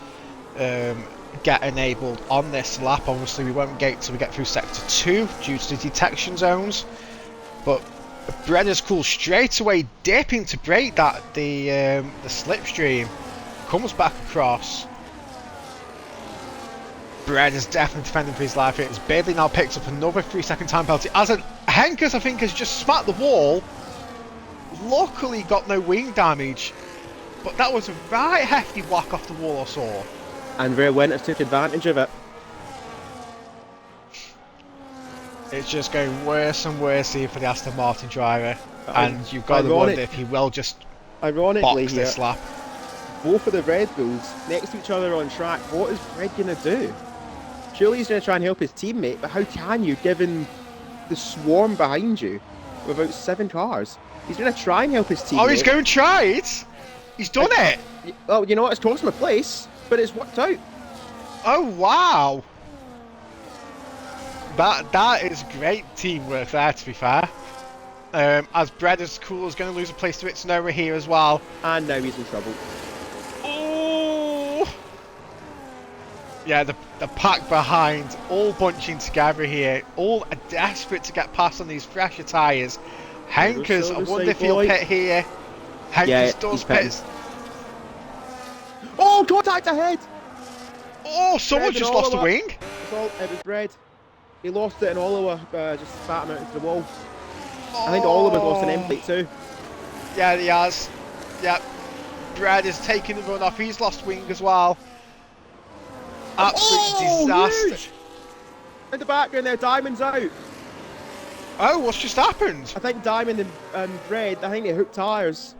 S1: get enabled on this lap. Obviously we won't get till we get through sector 2 due to the detection zones, but Bredder's Cool straight away dipping to break that the slipstream, comes back across. Bredder's definitely defending for his life here. As Bailey now picks up another 3-second time penalty, as Henkes I think has just smacked the wall. Luckily got no wing damage, but that was a right hefty whack off the wall I saw.
S2: And Rare Winters took advantage of it.
S1: It's just going worse and worse here for the Aston Martin driver, and you've got to wonder if he will just box this lap.
S2: Both of the Red Bulls next to each other on track. What is Fred going to do? Surely he's going to try and help his teammate, but how can you, given the swarm behind you with about 7 cars? He's going to try and help his teammate.
S1: Oh, he's going to try it? He's done it?
S2: Oh, you know what? It's cost him a place, but it's worked out.
S1: Oh, wow. That is great teamwork there, to be fair. As Bredder's Cool is going to lose a place to Itsunova here as well.
S2: And now he's in trouble.
S1: Oh! Yeah, the pack behind, all bunching together here, all are desperate to get past on these fresher tyres. Henkes, I wonder if he'll pit here. Henkes does pit.
S2: Oh, contact ahead!
S1: Oh, someone just lost a wing.
S2: It was Bred. He lost it in Oliver, just spat him out into the wall. I think Oliver's lost an end plate too.
S1: Yeah, he has. Yep. Bred is taking the run off. He's lost wing as well. Absolute disaster.
S2: Huge. In the background there, Diamond's out.
S1: Oh, what's just happened?
S2: I think Diamond and Bred, I think they hooked tyres.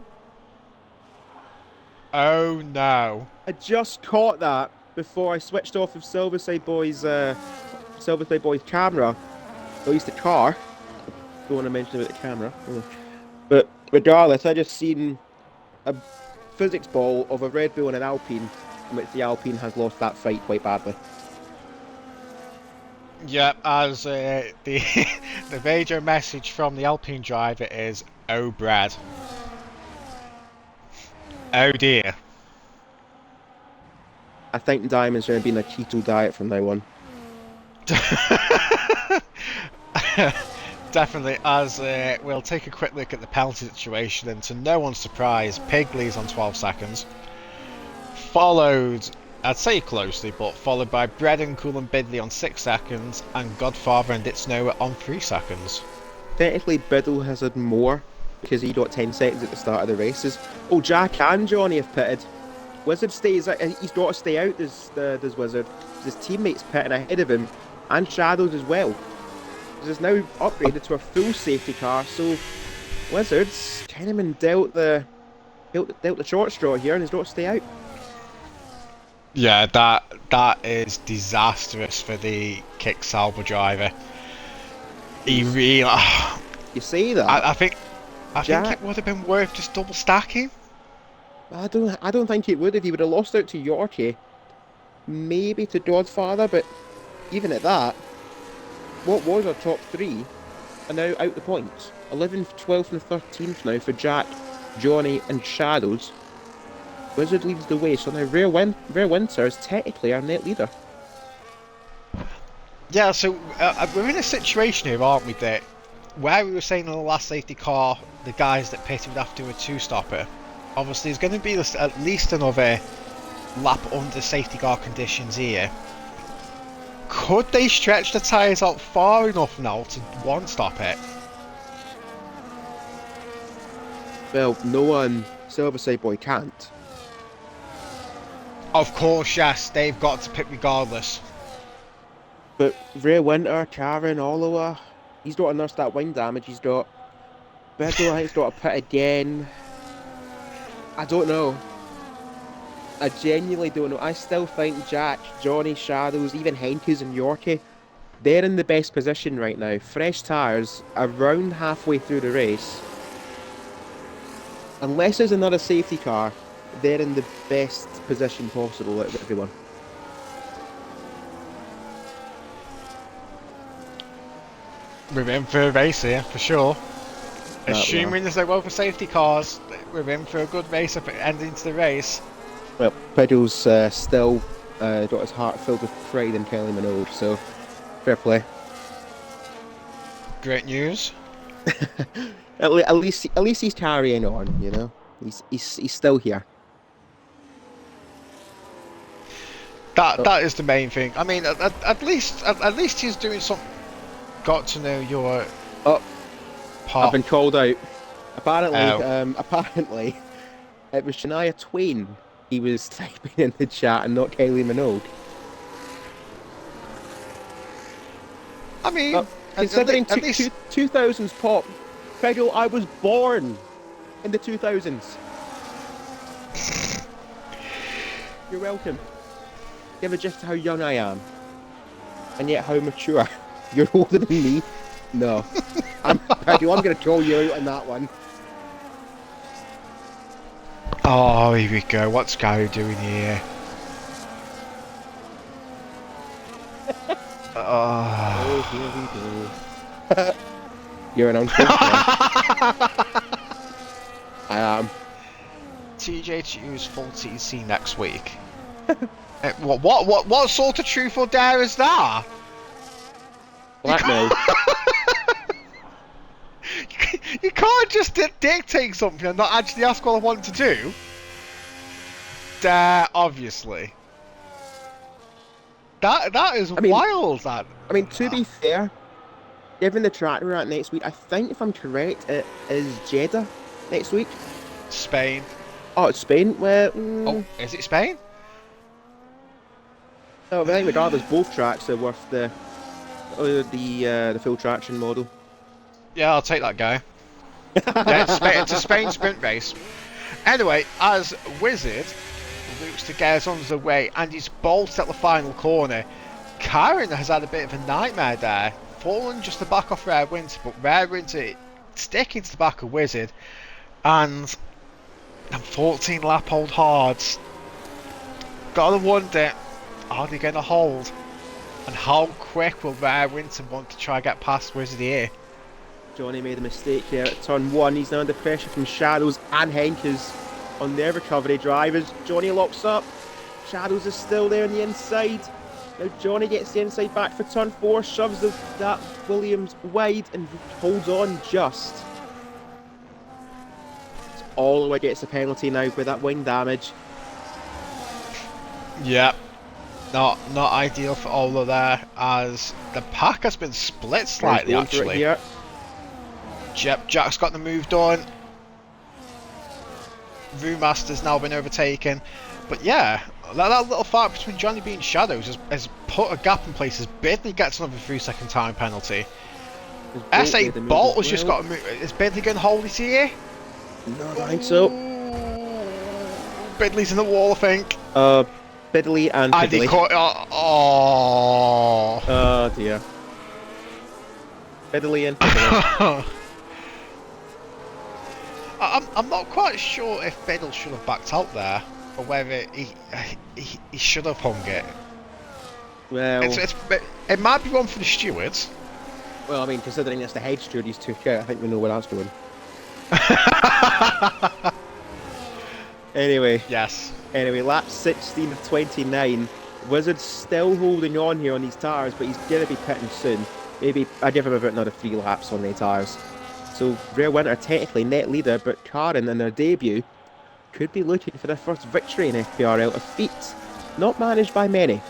S1: Oh no.
S2: I just caught that before I switched off of Silverside Boy's camera. At least the car. Don't want to mention about the camera. But regardless, I just seen a physics ball of a Red Bull and an Alpine, in which the Alpine has lost that fight quite badly.
S1: Yep, as the the major message from the Alpine driver is, "Oh, Brad. Oh dear."
S2: I think Diamond's going to be on a keto diet from now on.
S1: Definitely, as we'll take a quick look at the penalty situation, and to no one's surprise, Pigley's on 12 seconds. Followed, I'd say closely, but followed by Bred and Cool and Bidley on 6 seconds, and Godfather and Itsunova on 3 seconds.
S2: Technically, Biddle has had more, because he got 10 seconds at the start of the races. Oh, Jack and Johnny have pitted. Wizard stays out, he's got to stay out, this Wizard. His teammate's pitting ahead of him, and Shadows as well. Is now upgraded to a full safety car, so Wizards Kenneman dealt the short straw here, and he's got to stay out.
S1: Yeah, that is disastrous for the kick Sauber driver. He really,
S2: You say that,
S1: I think
S2: Jack.
S1: it would have been worth just double stacking.
S2: I don't think it would if he would have lost out to Yorkie, maybe to Godfather, but even at that, what was our top three are now out the points. 11th, 12th, and 13th now for Jack, Johnny, and Shadows. Wizard leads the way, so now Rare Winter is technically our net leader.
S1: Yeah, so we're in a situation here, aren't we? That where we were saying in the last safety car, the guys that pitted would have to do a two-stopper. Obviously, there's going to be at least another lap under safety car conditions here. Could they stretch the tyres out far enough now to one-stop it?
S2: Well, no one, Silverside Boy can't.
S1: Of course, yes, they've got to pit regardless.
S2: But Rare Winter, Karen, Oliver, he's got to nurse that wind damage. He's got Biddle, I think he's got to pit again. I don't know. I genuinely don't know. I still think Jack, Johnny, Shadows, even Henkes and Yorkie, they're in the best position right now. Fresh tyres, around halfway through the race. Unless there's another safety car, they're in the best position possible out of everyone.
S1: We're in for a race here, for sure.
S2: Well.
S1: Assuming there's no other safety cars, we're in for a good race up at ending to the race.
S2: Well, Pedro's still got his heart filled with pride in Kelly Minogue, so fair play.
S1: Great news.
S2: At least he's carrying on, you know. He's still here.
S1: That is the main thing. I mean, at least he's doing something. Got to know your.
S2: Oh,
S1: part.
S2: I've been called out. Apparently,
S1: Oh.
S2: apparently, it was Shania Twain he was typing in the chat and not Kylie Minogue.
S1: I mean,
S2: considering
S1: at least
S2: 2000s pop, Pedro, I was born in the 2000s. You're welcome. Give a gist of how young I am, and yet how mature. You're older than me. No, Pedro, I'm going to call you out on that one.
S1: Oh, here we go. What's Gary doing here?
S2: Oh, here we go. You're an uncle. I am.
S1: TJ to use full TC next week. What sort of truth or dare is that?
S2: Blackmail.
S1: You can't just dictate something and not actually ask what I want to do. Dare, obviously. That is wild. That.
S2: I mean, to be fair, given the track we're at next week, I think if I'm correct, it is Jeddah next week.
S1: Spain.
S2: Oh, it's Spain. Well,
S1: oh, is it Spain?
S2: Oh, I think regardless, both tracks are worth the full traction model.
S1: Yeah, I'll take that guy. Yeah, it's a Spain sprint race. Anyway, as Wizard looks to get us on the way and he's bolted at the final corner, Karen has had a bit of a nightmare there. Fallen just to back off Rare Winter, but Rare Winter sticking to the back of Wizard, and 14 lap old hards. Gotta wonder, are they gonna hold? And how quick will Rare Winter want to try and get past Wizard here?
S2: Johnny made a mistake here at turn 1. He's now under pressure from Shadows and Henkes on their recovery drivers. Johnny locks up. Shadows is still there on the inside. Now Johnny gets the inside back for turn 4, shoves that Williams wide and holds on just. Oliver gets a penalty now with that wing damage.
S1: Yep. Not ideal for Ola there, as the pack has been split slightly actually. Yep, Jack's got the move done. Brewmaster's now been overtaken. But yeah, that little fight between Johnny B and Shadows has put a gap in place as Bidley gets another 3-second time penalty. S8 Bolt has just got to move. Is Bidley going to hold it here?
S2: No, I think so.
S1: Bidley's in the wall, I think.
S2: Fiddly and
S1: And he
S2: fiddly.
S1: caught. Oh.
S2: Oh dear. Fiddly and fiddly.
S1: I'm not quite sure if Biddle should have backed out there, or whether he should have hung it.
S2: Well,
S1: It might be one for the stewards.
S2: well, I mean, considering it's the head steward he's took out, I think we know where that's going. Anyway,
S1: Yes.
S2: lap 16 of 29. Wizard's still holding on here on these tyres, but he's going to be pitting soon. Maybe I give him about another 3 laps on the tyres. So Rare Winter technically net leader, but Karen in their debut could be looking for their first victory in FPRL, a feat not managed by many.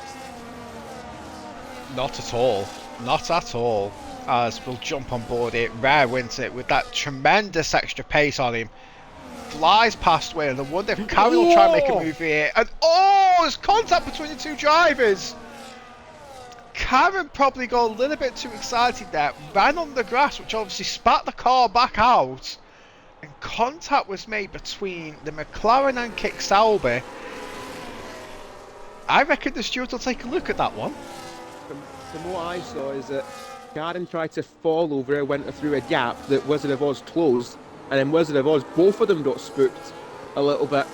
S1: Not at all. Not at all. As we'll jump on board it. Rare wins it with that tremendous extra pace on him. Flies past Will. I wonder if Karen will try and make a move here. And there's contact between the two drivers. Karen probably got a little bit too excited there. Ran on the grass, which obviously spat the car back out. And contact was made between the McLaren and Kick Sauber. I reckon the steward will take a look at that one.
S2: From what I saw is that Karen tried to follow Rare Winter through a gap that Wizard of Oz closed, and then Wizard of Oz, both of them got spooked a little bit,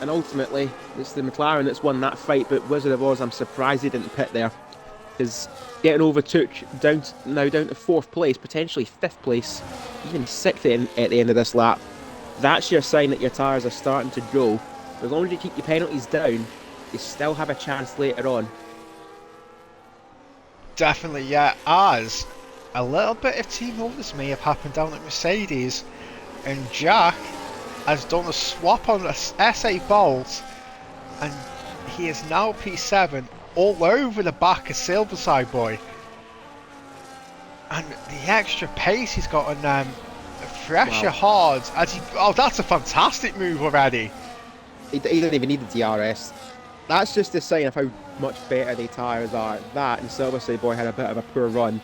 S2: and ultimately it's the McLaren that's won that fight. But Wizard of Oz, I'm surprised he didn't pit there, because getting overtook down to 4th place, potentially 5th place, even 6th at the end of this lap. That's your sign that your tyres are starting to go. As long as you keep your penalties down, you still have a chance later on.
S1: Definitely, yeah. As a little bit of team orders may have happened down at Mercedes, and Jack has done a swap on the SA Bolt, and he is now P7 all over the back of Silverside Boy. And the extra pace he's got on fresher hards. That's a fantastic move already.
S2: He doesn't even need the DRS. That's just a sign of how much better the tyres are. That and Silverside Boy had a bit of a poor run,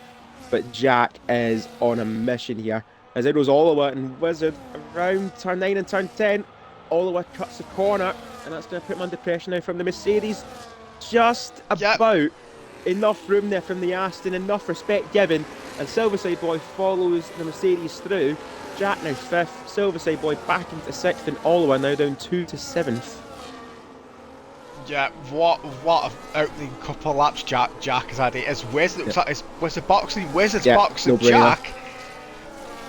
S2: but Jack is on a mission here. As it goes all the way, and Wizard around turn 9 and turn 10, all the way cuts the corner, and that's going to put him under pressure now from the Mercedes. Just about enough room there from the Aston, enough respect given, and Silverside Boy follows the Mercedes through. Jack now 5th, Silverside Boy back into 6th, and all the way now down 2 to 7th.
S1: Yeah, what an opening couple of laps Jack has had it. As Wizard, Wizard's boxing
S2: no
S1: Jack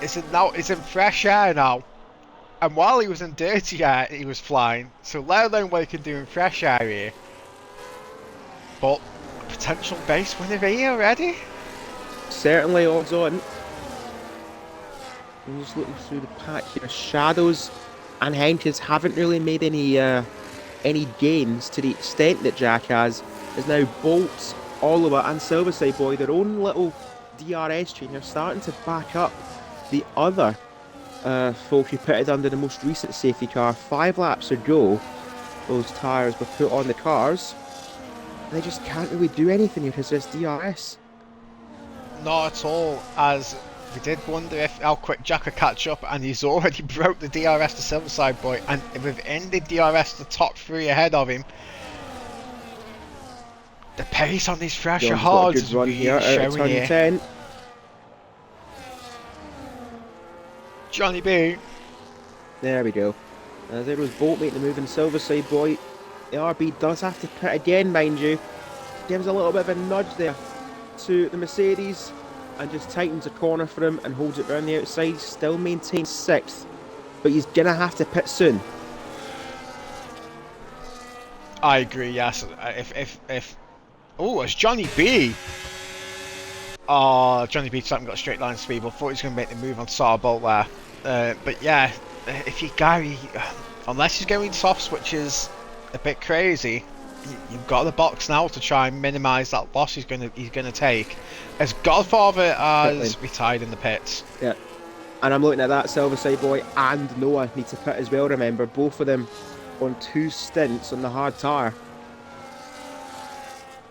S1: is in fresh air now. And while he was in dirty air, he was flying. So let alone what he can do in fresh air here. But a potential base winner here already.
S2: Certainly odds on. I'm just looking through the pack here. Shadows and Henches haven't really made any gains to the extent that Jack has. Is now Bolts, Oliver and Silverside Boy, their own little DRS chain. They're starting to back up the other folk who pitted under the most recent safety car. 5 laps ago, those tyres were put on the cars. They just can't really do anything here because there's DRS.
S1: Not at all, as we did wonder how quick Jack could catch up, and he's already broke the DRS to Silverside Boy, and within the DRS the top 3 ahead of him. The pace on these fresher hards is really showing here.
S2: 10.
S1: Johnny B.
S2: There we go. As there was Bolt making the move in Silverside Boy. The RB does have to pit again, mind you. Gives a little bit of a nudge there to the Mercedes and just tightens a corner for him and holds it round the outside. Still maintains 6th, but he's gonna have to pit soon.
S1: I agree, yes. It's Johnny B. Johnny B's haven't got straight line speed, but thought he was going to make the move on Sarbolt there. But yeah, if you Gary, unless he's going soft, which is a bit crazy, you've got the box now to try and minimise that loss he's going to take. As Godfather has retired in the pits.
S2: Yeah, and I'm looking at that. Silverside Boy and Noah need to pit as well. Remember, both of them on 2 stints on the hard tyre.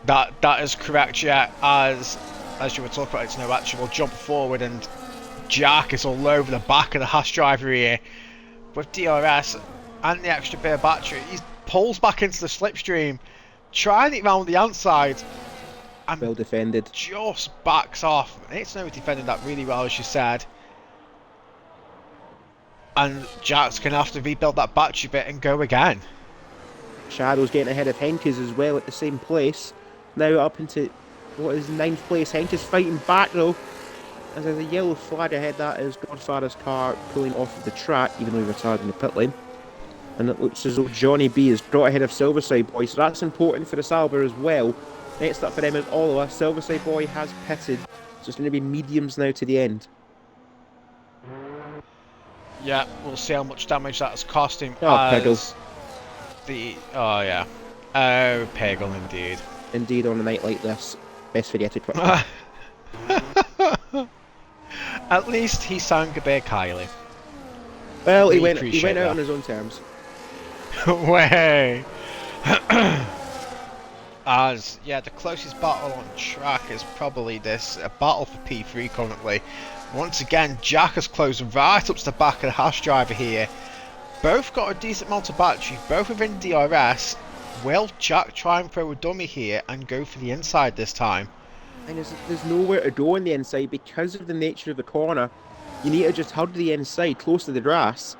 S1: That is correct, yeah. As you were talking about, it's no actual jump forward, and Jack is all over the back of the Haas driver here with DRS and the extra bit of battery. He pulls back into the slipstream, trying it round the outside and
S2: Well defended.
S1: just backs off. It's no defending that really well, as you said. And Jack's going to have to rebuild that battery bit and go again.
S2: Shadow's getting ahead of Henkes as well at the same place. Now up into what is 9th place. Henkes fighting back though. As there's a yellow flag ahead, that is Godfather's car pulling off of the track, even though he retired in the pit lane. And it looks as though Johnny B is brought ahead of Silverside Boy, so that's important for the Sauber as well. Next up for them is Oliver. Silverside Boy has pitted, so it's going to be mediums now to the end.
S1: Yeah, we'll see how much damage that has cost him.
S2: Oh, Peggle.
S1: Oh, yeah. Oh, Peggle, indeed.
S2: Indeed, on a night like this, best for the etiquette.
S1: At least he sang goodbye, Kylie.
S2: Well, he went out on his own terms.
S1: Way. As the closest battle on track is probably this battle for P3 currently. Once again, Jack has closed right up to the back of the Haas driver here. Both got a decent amount of battery, both within DRS. Will Jack try and throw a dummy here and go for the inside this time?
S2: And there's nowhere to go on the inside because of the nature of the corner. You need to just hug the inside close to the grass,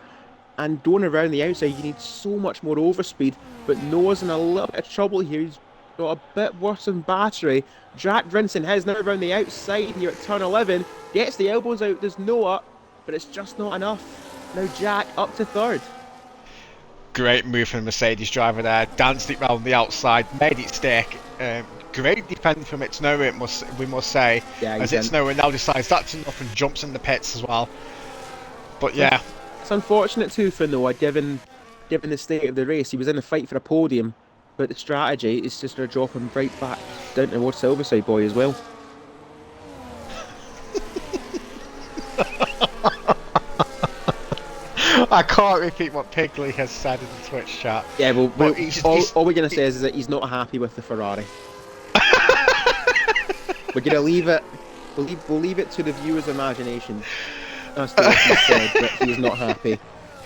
S2: and going around the outside you need so much more overspeed. But Noah's in a little bit of trouble here. He's got a bit worse in battery. Jack Brinson has now around the outside here at turn 11. Gets the elbows out, there's Noah, but it's just not enough. Now Jack up to 3rd.
S1: Great move from the Mercedes driver there. Danced it round the outside, made it stick. Great defending from It's Noah, we must say. Yeah, as It's Noah now decides that's enough and jumps in the pits as well. But yeah.
S2: It's unfortunate too for Noah, given the state of the race. He was in a fight for a podium, but the strategy is just to drop him right back down towards Silverside Boy as well.
S1: I can't repeat what Pigley has said in the Twitch chat.
S2: Yeah, well, all we're going to say is that he's not happy with the Ferrari. We're going to leave it. We'll leave it to the viewer's imagination as to what he said, but he's not happy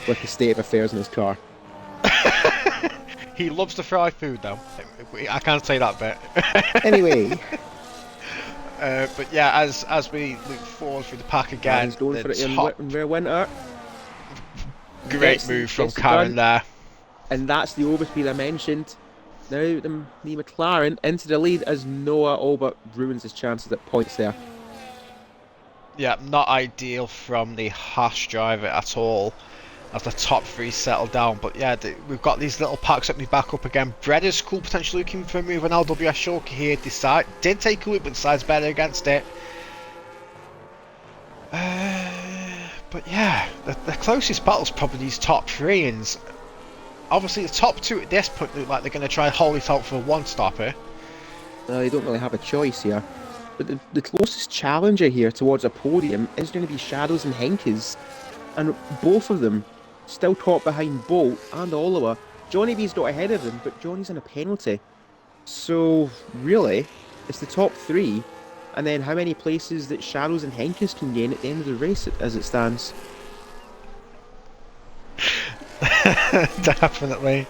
S2: with the state of affairs in his car.
S1: He loves to fry food, though. I can't say that bit.
S2: Anyway.
S1: But yeah, as we look forward through the pack again,
S2: he's going for it in rear winter.
S1: Great move from Karen there.
S2: And that's the overspeed I mentioned. Now the McLaren into the lead as Noah all but ruins his chances at points there.
S1: Yeah, not ideal from the Haas driver at all as the top 3 settle down. But yeah, we've got these little packs opening back up again. Bredder's cool, potentially looking for a move on LWS Shulker here. Did take a loop, but decides better against it. But yeah, the closest battle's probably these top 3, and obviously the top 2 at this point look like they're going to try and hold it out for a one-stopper.
S2: They don't really have a choice here. But the closest challenger here towards a podium is going to be Shadows and Henkes. And both of them still caught behind Bolt and Oliver. Johnny B's got ahead of them, but Johnny's in a penalty. So, really, it's the top 3. And then how many places that Shadows and Henkes can gain at the end of the race as it stands.
S1: Definitely.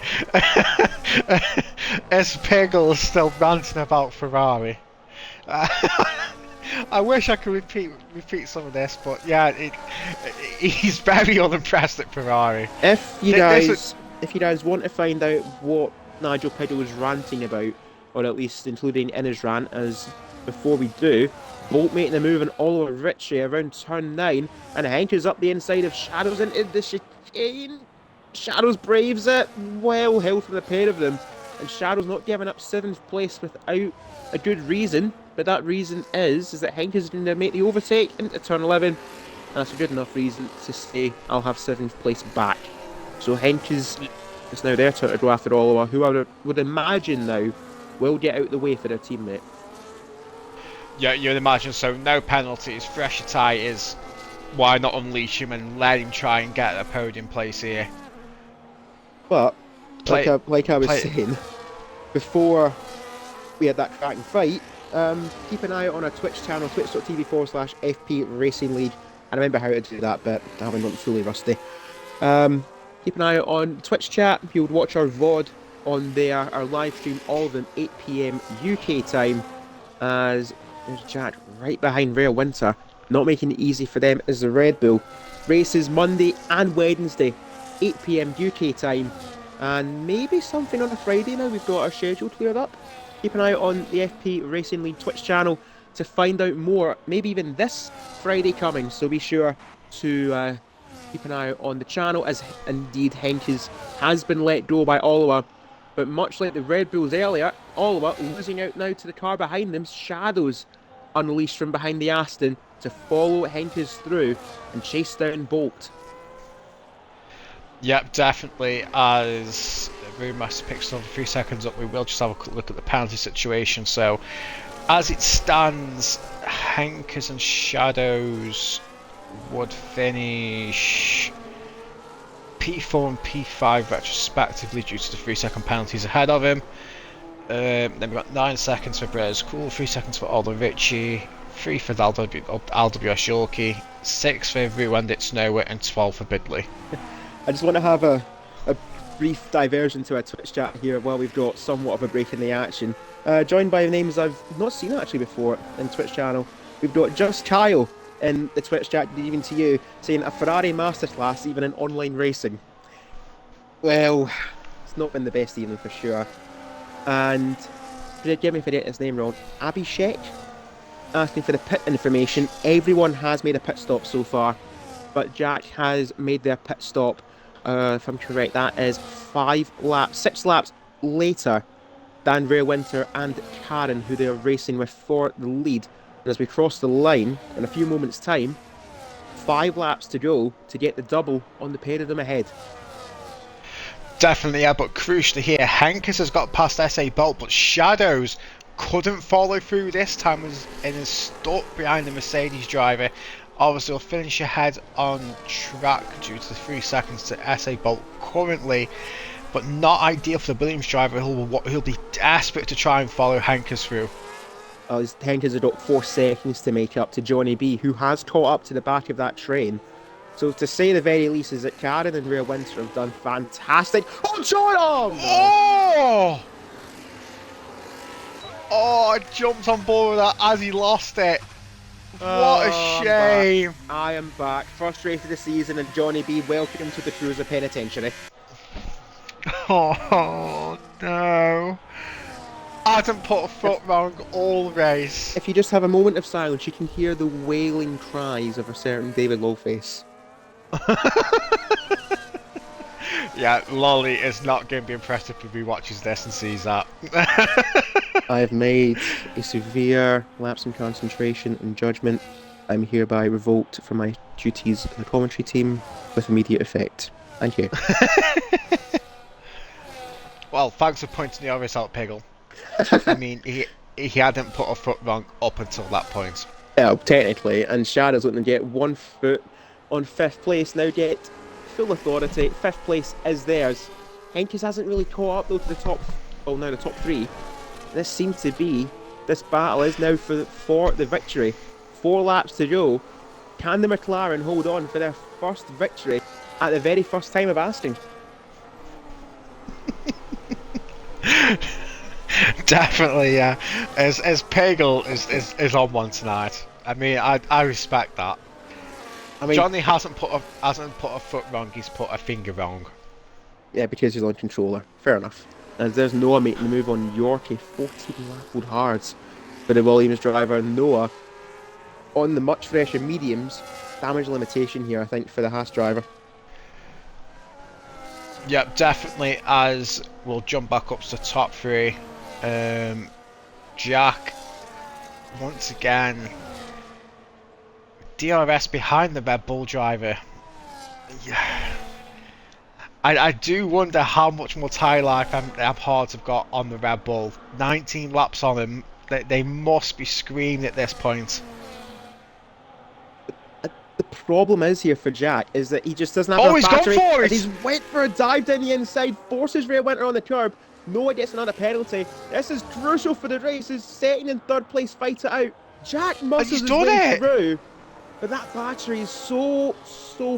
S1: S. Peggle is still ranting about Ferrari. I wish I could repeat some of this, but yeah, he's very unimpressed at Ferrari.
S2: If you guys want to find out what Nigel Peggle was ranting about, or at least including in his rant, as before we do, Bolt making a move on Oliver Ritchie around turn 9, and Henkes up the inside of Shadows into the chicane. Shadows braves it, well held from the pair of them, and Shadows not giving up 7th place without a good reason, but that reason is that Henkes is going to make the overtake into turn 11, and that's a good enough reason to say I'll have 7th place back. So Henkes is now their turn to go after Oliver, who I would imagine now will get out of the way for their teammate.
S1: Yeah, you'd imagine so. No penalties, fresh tyres. Why not unleash him and let him try and get a podium place here?
S2: But like I was saying before we had that cracking fight, keep an eye out on our Twitch channel, twitch.tv/FP Racing League. I remember how to do that, but I haven't gotten fully rusty. Keep an eye out on Twitch chat. If you would watch our VOD on there. Our live stream, all of them 8 p.m. UK time. As there's Jack right behind Rare Winter, not making it easy for them as the Red Bull. Races Monday and Wednesday, 8 p.m. UK time, and maybe something on a Friday now we've got our schedule cleared up. Keep an eye on the FP Racing League Twitch channel to find out more, maybe even this Friday coming, so be sure to keep an eye on the channel, as indeed Henkes has been let go by Oliver. But much like the Red Bulls earlier, Oliver losing out now to the car behind them. Shadows unleashed from behind the Aston to follow Henkes through and chase down Bolt.
S1: Yep, definitely. As Brewmaster picks another 3 seconds up, we will just have a quick look at the penalty situation. So, as it stands, Henkes and Shadows would finish P4 and P5 retrospectively due to the 3 second penalties ahead of him. Then we've got 9 seconds for Brez Cool, 3 seconds for Aldo Ritchie, 3 for RWS Yorkie, 6 for Ruandit Snow, and 12 for Bidley.
S2: I just want to have a brief diversion to our Twitch chat here while we've got somewhat of a break in the action. Joined by names I've not seen actually before in Twitch channel. We've got Just Kyle in the Twitch chat, even to you, saying a Ferrari Masterclass even in online racing. Well, it's not been the best evening for sure. And forgive me if I get his name wrong, Abhishek asking for the pit information. Everyone has made a pit stop so far, but Jack has made their pit stop. If I'm correct, that is 6 laps later than Rare Winter and Karen, who they're racing with for the lead. And as we cross the line in a few moments' time, 5 laps to go to get the double on the pair of them ahead.
S1: Definitely, yeah, but crucially here, Henkes has got past SA Bolt, but Shadows couldn't follow through this time and is stuck behind the Mercedes driver. Obviously, will finish ahead on track due to the 3 seconds to SA Bolt currently, but not ideal for the Williams driver, who'll be desperate to try and follow Henkes through.
S2: Henkes has got 4 seconds to make up to Johnny B, who has caught up to the back of that train. So to say the very least is that Karen and Rare Winter have done fantastic. Oh, John!
S1: Oh! Oh, I jumped on board with that as he lost it. What a shame.
S2: I am back. First race of the season, and Johnny B, welcome to the Cruiser Penitentiary.
S1: Oh, no. I didn't put a foot wrong all race.
S2: If you just have a moment of silence, you can hear the wailing cries of a certain David Lowface.
S1: Yeah, Lolly is not going to be impressed if he watches this and sees that.
S2: I have made a severe lapse in concentration and judgment. I'm hereby revoked from my duties in the commentary team with immediate effect. Thank you.
S1: Well, thanks for pointing the obvious out, Piggle. I mean, he hadn't put a foot wrong up until that point.
S2: Yeah, technically, and Shadow's looking to get 1 foot on 5th place, now get full authority. 5th place is theirs. Henkes hasn't really caught up though to the top, well now the top 3. This battle is now for the victory. 4 laps to go. Can the McLaren hold on for their first victory at the very first time of asking?
S1: Definitely, yeah. As Pagel is on one tonight. I mean, I respect that. I mean, Johnny hasn't put a foot wrong. He's put a finger wrong.
S2: Yeah, because he's on controller. Fair enough. As there's Noah making the move on Yorkie, 14 lap old hards for the Williams driver. Noah on the much fresher mediums. Damage limitation here, I think, for the Haas driver.
S1: Yep, definitely. As we'll jump back up to the top 3. Jack, once again, DRS behind the Red Bull driver. Yeah. I do wonder how much more tyre life Abhards have got on the Red Bull. 19 laps on them. They must be screaming at this point.
S2: The problem is here for Jack is that he just doesn't have enough battery.
S1: Gone for it!
S2: He's went for a dive down the inside, forces Rare Winter on the curb. Noah gets another penalty. This is crucial for the race. His second and third place fight it out. Jack muscles his way through, but that battery is so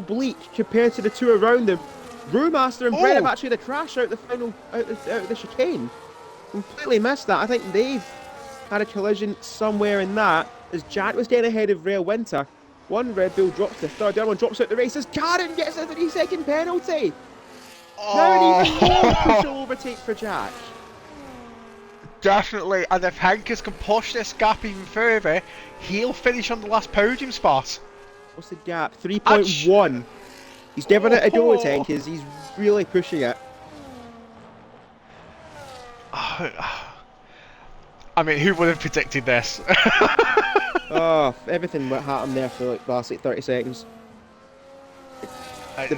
S2: bleak compared to the two around him. Brewmaster and Brennan
S1: Oh!
S2: actually had a crash out of the chicane. Completely missed that. I think they've had a collision somewhere in that as Jack was getting ahead of Real Winter. One Red Bull drops to third, the other one drops out the race as Karen gets a 3-second penalty. Now an even more crucial
S1: Oh!
S2: overtake for Jack.
S1: Definitely, and if Henkes can push this gap even further, he'll finish on the last podium spot.
S2: What's the gap?
S1: Ouch.
S2: 3.1. He's giving it a go,
S1: Oh.
S2: Henkes. He's really pushing it.
S1: I mean, who would have predicted this?
S2: Oh, everything what happened there for like the last 30 seconds. The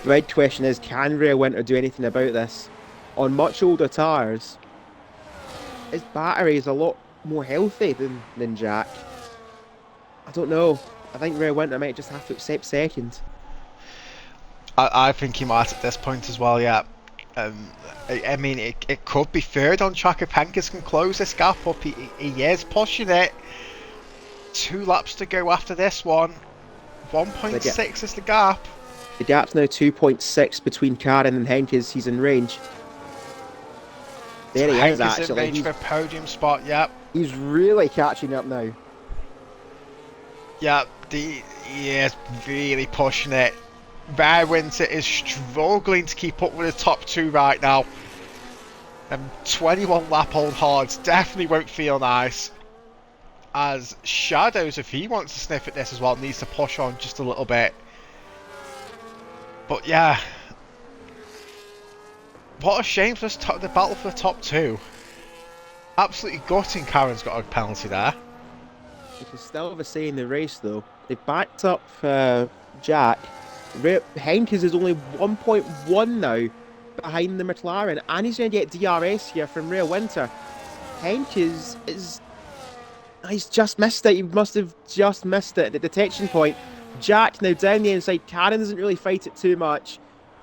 S2: big question is, can Rear Winter do anything about this? On much older tyres, his battery is a lot more healthy than Jack. I don't know. I think Rear Winter might just have to accept second.
S1: I think he might at this point as well, yeah. I mean, it could be third on track if Henkes can close this gap up. He is pushing it. 2 laps to go after this one. 1.6 is the gap.
S2: The gap's now 2.6 between Karen and Henkes. He's in range. There he is, actually.
S1: He's in range for a podium spot, yep.
S2: He's really catching up now.
S1: Yeah, he is really pushing it. Bear Winter is struggling to keep up with the top 2 right now. 21 lap old hards definitely won't feel nice. As Shadows, if he wants to sniff at this as well, needs to push on just a little bit. But yeah, what a shame for the battle for the top 2. Absolutely gutting Karen's got a penalty there.
S2: You can still have a say in the race though. They backed up Jack. Henkes is only 1.1 now behind the McLaren, and he's going to get DRS here from Rear Winter. Henkes is... He's just missed it. He must have just missed it at the detection point. Jack now down the inside. Karen doesn't really fight it too much.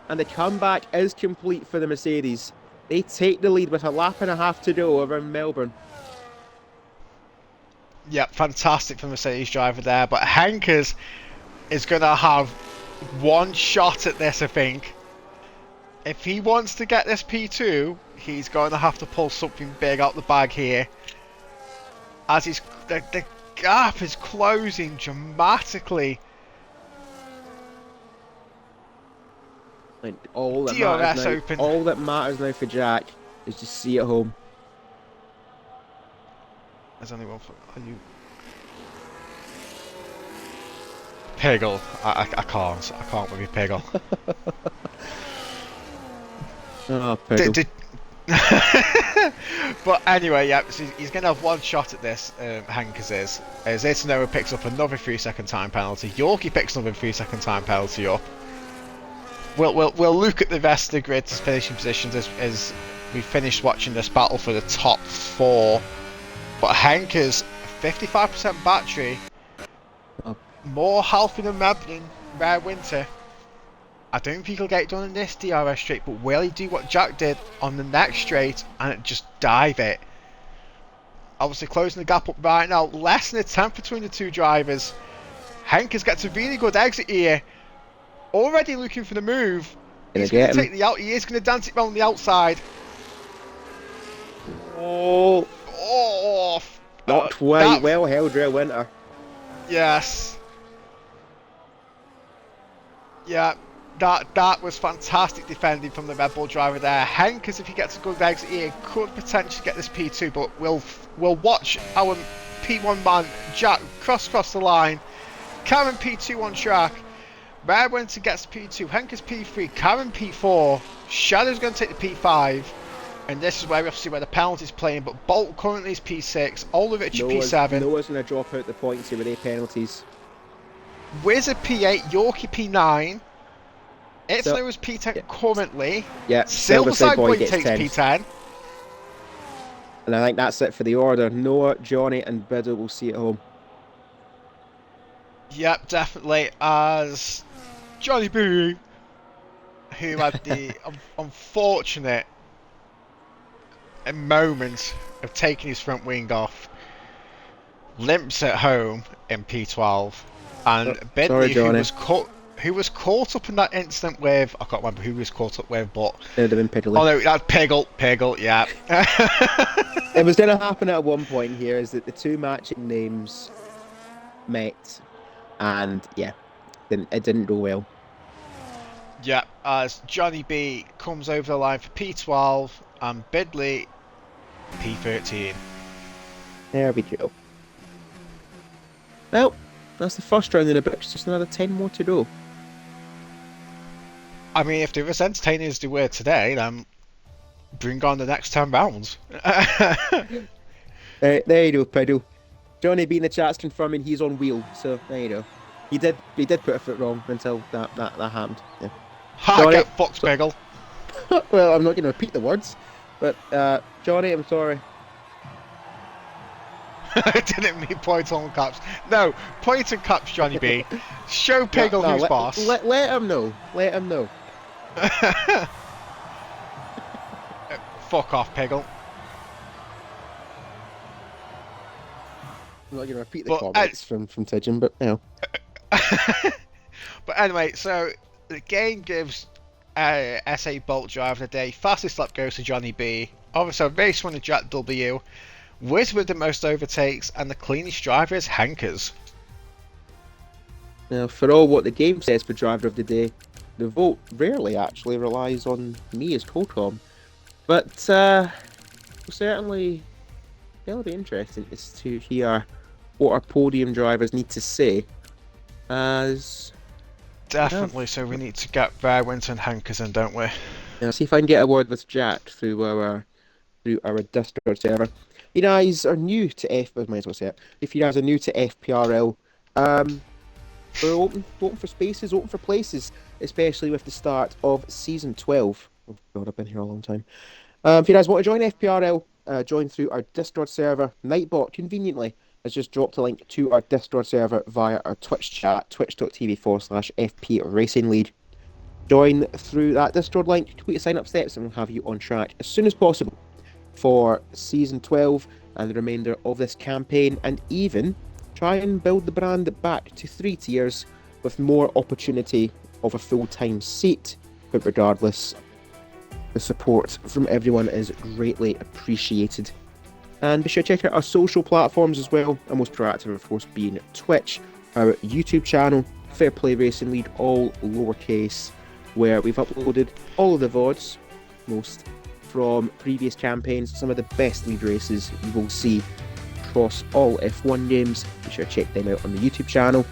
S2: And the comeback is complete for the Mercedes. They take the lead with a lap and a half to go over in Melbourne.
S1: Yeah, fantastic for Mercedes driver there. But Henkes is going to have one shot at this, I think. If he wants to get this P2, he's going to have to pull something big out the bag here. As the gap is closing dramatically.
S2: Like all that matters now for Jack is to see at home.
S1: There's only one for you. Piggle. I can't with you, Piggle.
S2: Oh, Piggle.
S1: But anyway, yeah, so he's going to have one shot at this, Henkes is. As Itanoa picks up another 3-second time penalty. Yorkie picks another 3-second time penalty up. We'll look at the rest of the grid's finishing positions as we finish watching this battle for the top 4. But Henkes, 55% battery, more healthy than Rare Winter. I don't think he'll get it done in this DRS straight, but will he do what Jack did on the next straight and just dive it? Obviously closing the gap up right now, less than a tenth between the 2 drivers. Henkes gets a really good exit here. Already looking for the move. He's going to take the out. He is going to dance it around the outside.
S2: Oh, not quite. Well held, Real Winter.
S1: Yes. Yeah. That was fantastic defending from the Red Bull driver there. Henkes, if he gets a good exit here, could potentially get this P2, but we'll watch our P1 man Jack cross the line. Karen P2 on track. Rare Winter gets P2. Henkes P3. Karen P4. Shadow's going to take the P5. And this is where obviously where the penalty's playing. But Bolt currently is P6. Olivich P7.
S2: Noah's going to drop out the points here with 8 penalties.
S1: Wizard P8. Yorkie P9. Itanoa's P10 currently.
S2: Yeah,
S1: Silverside Boy takes
S2: 10.
S1: P10.
S2: And I think that's it for the order. Noah, Johnny and Biddle will see at home.
S1: Yep, definitely. As Johnny Boo, who had the unfortunate moment of taking his front wing off, limps at home in P12. And Bentley, who was cut... who was caught up in that incident with, I can't remember who he was caught up with, but
S2: It would have been Piddly.
S1: oh no, that's Piggle, yeah.
S2: It was going to happen at one point here, is that the two matching names met, and yeah, it didn't go well.
S1: Yeah, as Johnny B comes over the line for P12 and Bidley P13.
S2: There we go. Well, that's the first round in the books. Just another 10 more to go.
S1: I mean, if they're as entertaining as they were today, then bring on the next 10 rounds.
S2: There you go, Piddle. Johnny B in the chat's confirming he's on wheel, so there you go. He did put a foot wrong until that happened. Yeah.
S1: Ha,
S2: Johnny,
S1: get fucked, Piggle.
S2: well, I'm not going to repeat the words, but Johnny, I'm sorry.
S1: I didn't mean point on caps. No, point and caps, Johnny B. Show Piggle
S2: No,
S1: who's boss.
S2: Let him know. Let him know.
S1: Fuck off, Piggle.
S2: I'm not going to repeat the comments from Tidgeon, but you know.
S1: But anyway, so the game gives SA Bolt Driver of the day. Fastest lap goes to Johnny B. Obviously, race winner Jack W. Wiz with the most overtakes, and the cleanest driver is Hankers.
S2: Now, for all what the game says for driver of the day, the vote rarely actually relies on me as co-com. But certainly, it'll be interesting is to hear what our podium drivers need to say. As
S1: Definitely, so we need to get Winter and Hankers in, don't we?
S2: Now, see if I can get a word with Jack through our Discord server. You guys are new to might as well say it. If you guys are new to FPRL, we're open for spaces, open for places, especially with the start of season 12. Oh God, I've been here a long time. If you guys want to join FPRL, join through our Discord server. Nightbot conveniently has just dropped a link to our Discord server via our Twitch chat, twitch.tv/FP Racing League. Join through that Discord link, complete the sign-up steps, and we'll have you on track as soon as possible for Season 12 and the remainder of this campaign, and even try and build the brand back to 3 tiers with more opportunity of a full-time seat. But regardless, the support from everyone is greatly appreciated. And be sure to check out our social platforms as well, our most proactive of course being Twitch, our YouTube channel, Fair Play Racing League, all lowercase, where we've uploaded all of the VODs, most from previous campaigns, some of the best lead races you will see across all F1 games. Be sure to check them out on the YouTube channel.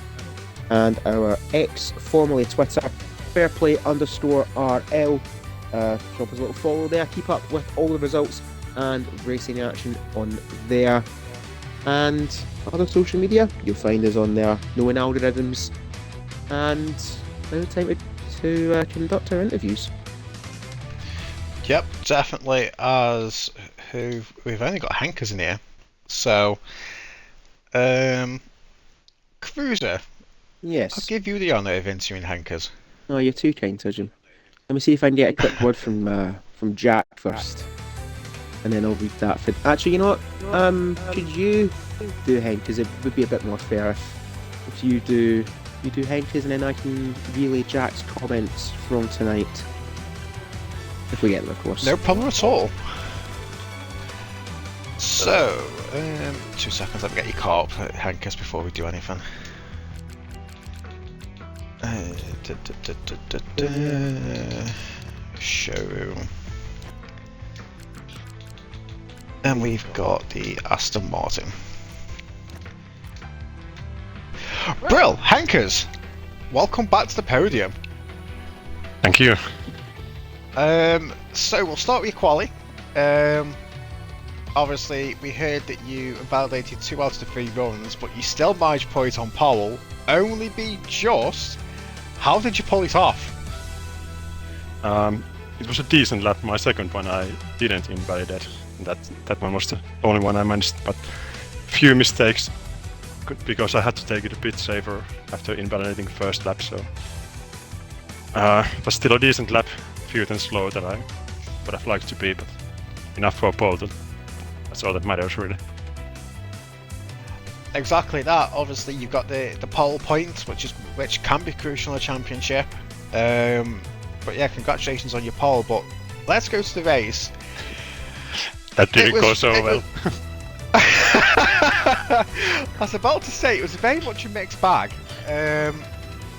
S2: And our X, formerly Twitter, fairplay_RL. Drop us a little follow there, keep up with all the results and racing action on there. And other social media, you'll find us on there, knowing algorithms. And now time to conduct our interviews.
S1: Yep, definitely. As we've only got Hankers in here, so Cruiser.
S2: Yes.
S1: I'll give you the honour of interviewing Hankers.
S2: Oh, you're too kind, Tidgeon. Let me see if I can get a quick word from Jack first, and then I'll read that. Actually, you know what? Could you do Hank? Because it would be a bit more fair if you do Hankers, and then I can relay Jack's comments from tonight. If we get them, of course.
S1: No problem at all. So, 2 seconds, let me get your car up, Hankers, before we do anything. Showroom. And we've got the Aston Martin. Brill, Hankers, welcome back to the podium.
S3: Thank you.
S1: So we'll start with your quali. Obviously, we heard that you invalidated 2 out of the 3 runs, but you still managed to pull it on pole. Only be just. How did you pull it off?
S3: It was a decent lap. My second one I didn't invalidate. That one was the only one I managed, but few mistakes because I had to take it a bit safer after invalidating first lap. So, but still a decent lap. Fewer than slower than I would have liked to be, but enough for a pole. That's all that matters, really.
S1: exactly that. Obviously, you've got the pole point, which can be crucial in a championship. But yeah, congratulations on your pole. But let's go to the race.
S3: That didn't go so well.
S1: I was about to say it was very much a mixed bag.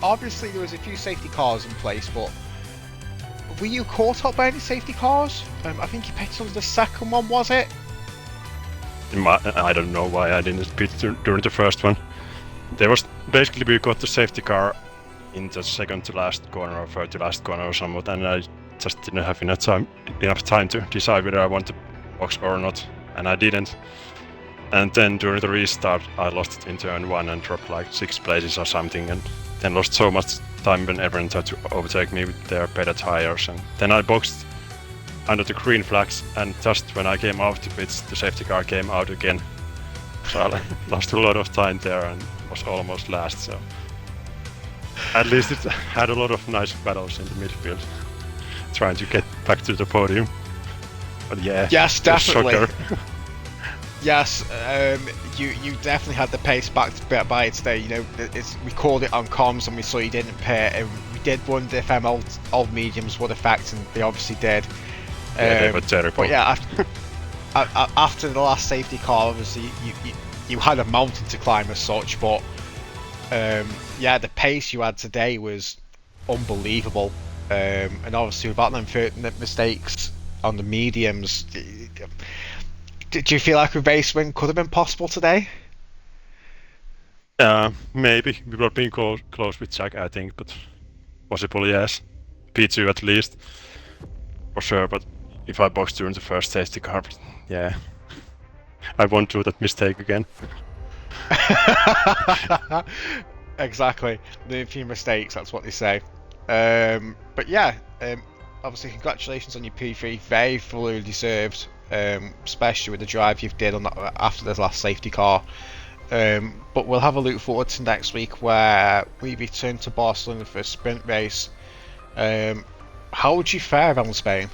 S1: Obviously, there was a few safety cars in place, but were you caught up by any safety cars? I think you picked on the second one, was it?
S3: I don't know why I didn't pit during the first one. There was basically we got the safety car in the second to last corner or third to last corner or somewhat, and I just didn't have enough time to decide whether I want to box or not, and I didn't. And then during the restart, I lost it in turn 1 and dropped like 6 places or something, and then lost so much time when everyone tried to overtake me with their better tires. And then I boxed under the green flags, and just when I came out to pits, the safety car came out again. So I lost a lot of time there and was almost last. So at least it had a lot of nice battles in the midfield, trying to get back to the podium. But yeah,
S1: yes, definitely.
S3: Yes,
S1: you definitely had the pace backed by it today. You know, we called it on comms and we saw you didn't pit. And we did wonder if old mediums would affect, and they obviously did.
S3: Yeah, they were terrible.
S1: But yeah, after the last safety car, obviously you had a mountain to climb as such. But yeah, the pace you had today was unbelievable. And obviously without them mistakes on the mediums. Did you feel like a race win could have been possible today?
S3: Maybe. We were being close with Jack, I think, but possibly yes. P2 at least, for sure, but if I box during the first safety car, yeah, I won't do that mistake again.
S1: Exactly. The few mistakes, that's what they say. But yeah, obviously congratulations on your P3, very fully deserved. Especially with the drive you've did on that, after the last safety car. But we'll have a look forward to next week where we return to Barcelona for a sprint race. How would you fare around Spain?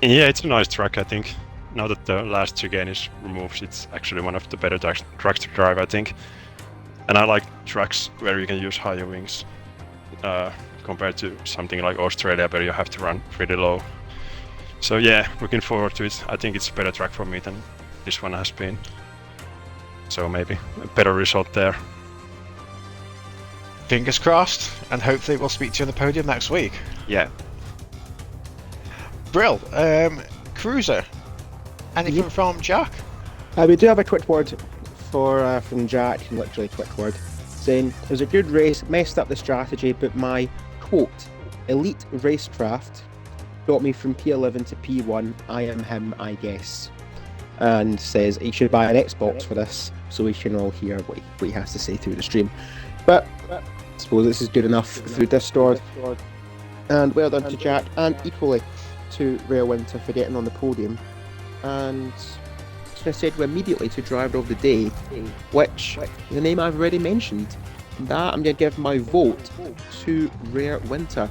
S3: Yeah, it's a nice track, I think. Now that the last chicane is removed, it's actually one of the better tracks to drive, I think. And I like tracks where you can use higher wings compared to something like Australia where you have to run pretty low. So yeah, looking forward to it. I think it's a better track for me than this one has been. So maybe a better result there.
S1: Fingers crossed, and hopefully we'll speak to you on the podium next week.
S2: Yeah.
S1: Brill. Cruiser, anything from Jack?
S2: We do have a quick word from Jack, literally a quick word, saying it was a good race, messed up the strategy, but my quote, elite racecraft, got me from P11 to P1. I am him, I guess. And says he should buy an Xbox for this, so we can all hear what he has to say through the stream. But I suppose this is good enough through Discord. And well done to Jack, and equally to Rare Winter for getting on the podium. And I said immediately to driver of the day, which is a name I've already mentioned. That I'm going to give my vote to Rare Winter,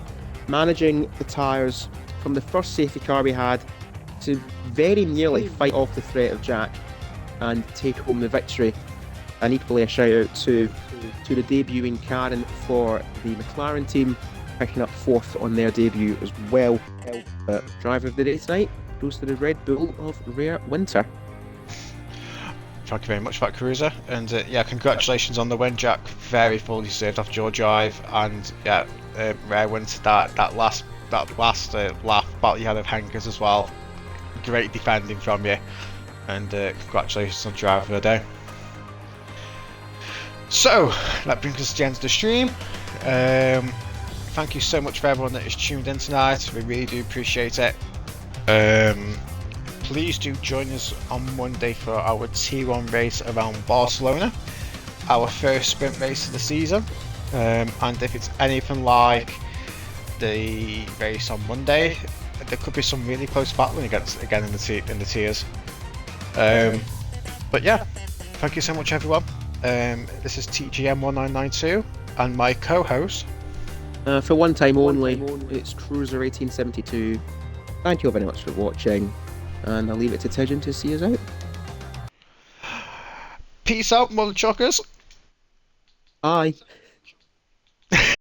S2: managing the tyres from the first safety car we had to very nearly fight off the threat of Jack and take home the victory. And equally a shout out to the debuting Karen for the McLaren team, picking up 4th on their debut as well. Driver of the day tonight goes to the Red Bull of Rare Winter.
S1: Thank you very much for that, Cruiser. And yeah, congratulations on the win, Jack. Very fully deserved after your drive. And yeah, Rare Winter, that last lap battle you had of Hankers as well. Great defending from you, and congratulations on driver of the day. So that brings us to the end of the stream. Thank you so much for everyone that has tuned in tonight. We really do appreciate it. Please do join us on Monday for our T1 race around Barcelona, our first sprint race of the season. And if it's anything like the race on Monday, there could be some really close battling again in the tiers. But yeah, thank you so much, everyone. This is TGM1992 and my co-host.
S2: For one time only, it's Cruiser1872. Thank you all very much for watching, and I'll leave it to Tidgeon to see us out.
S1: Peace out, mother chuckers.
S2: Bye.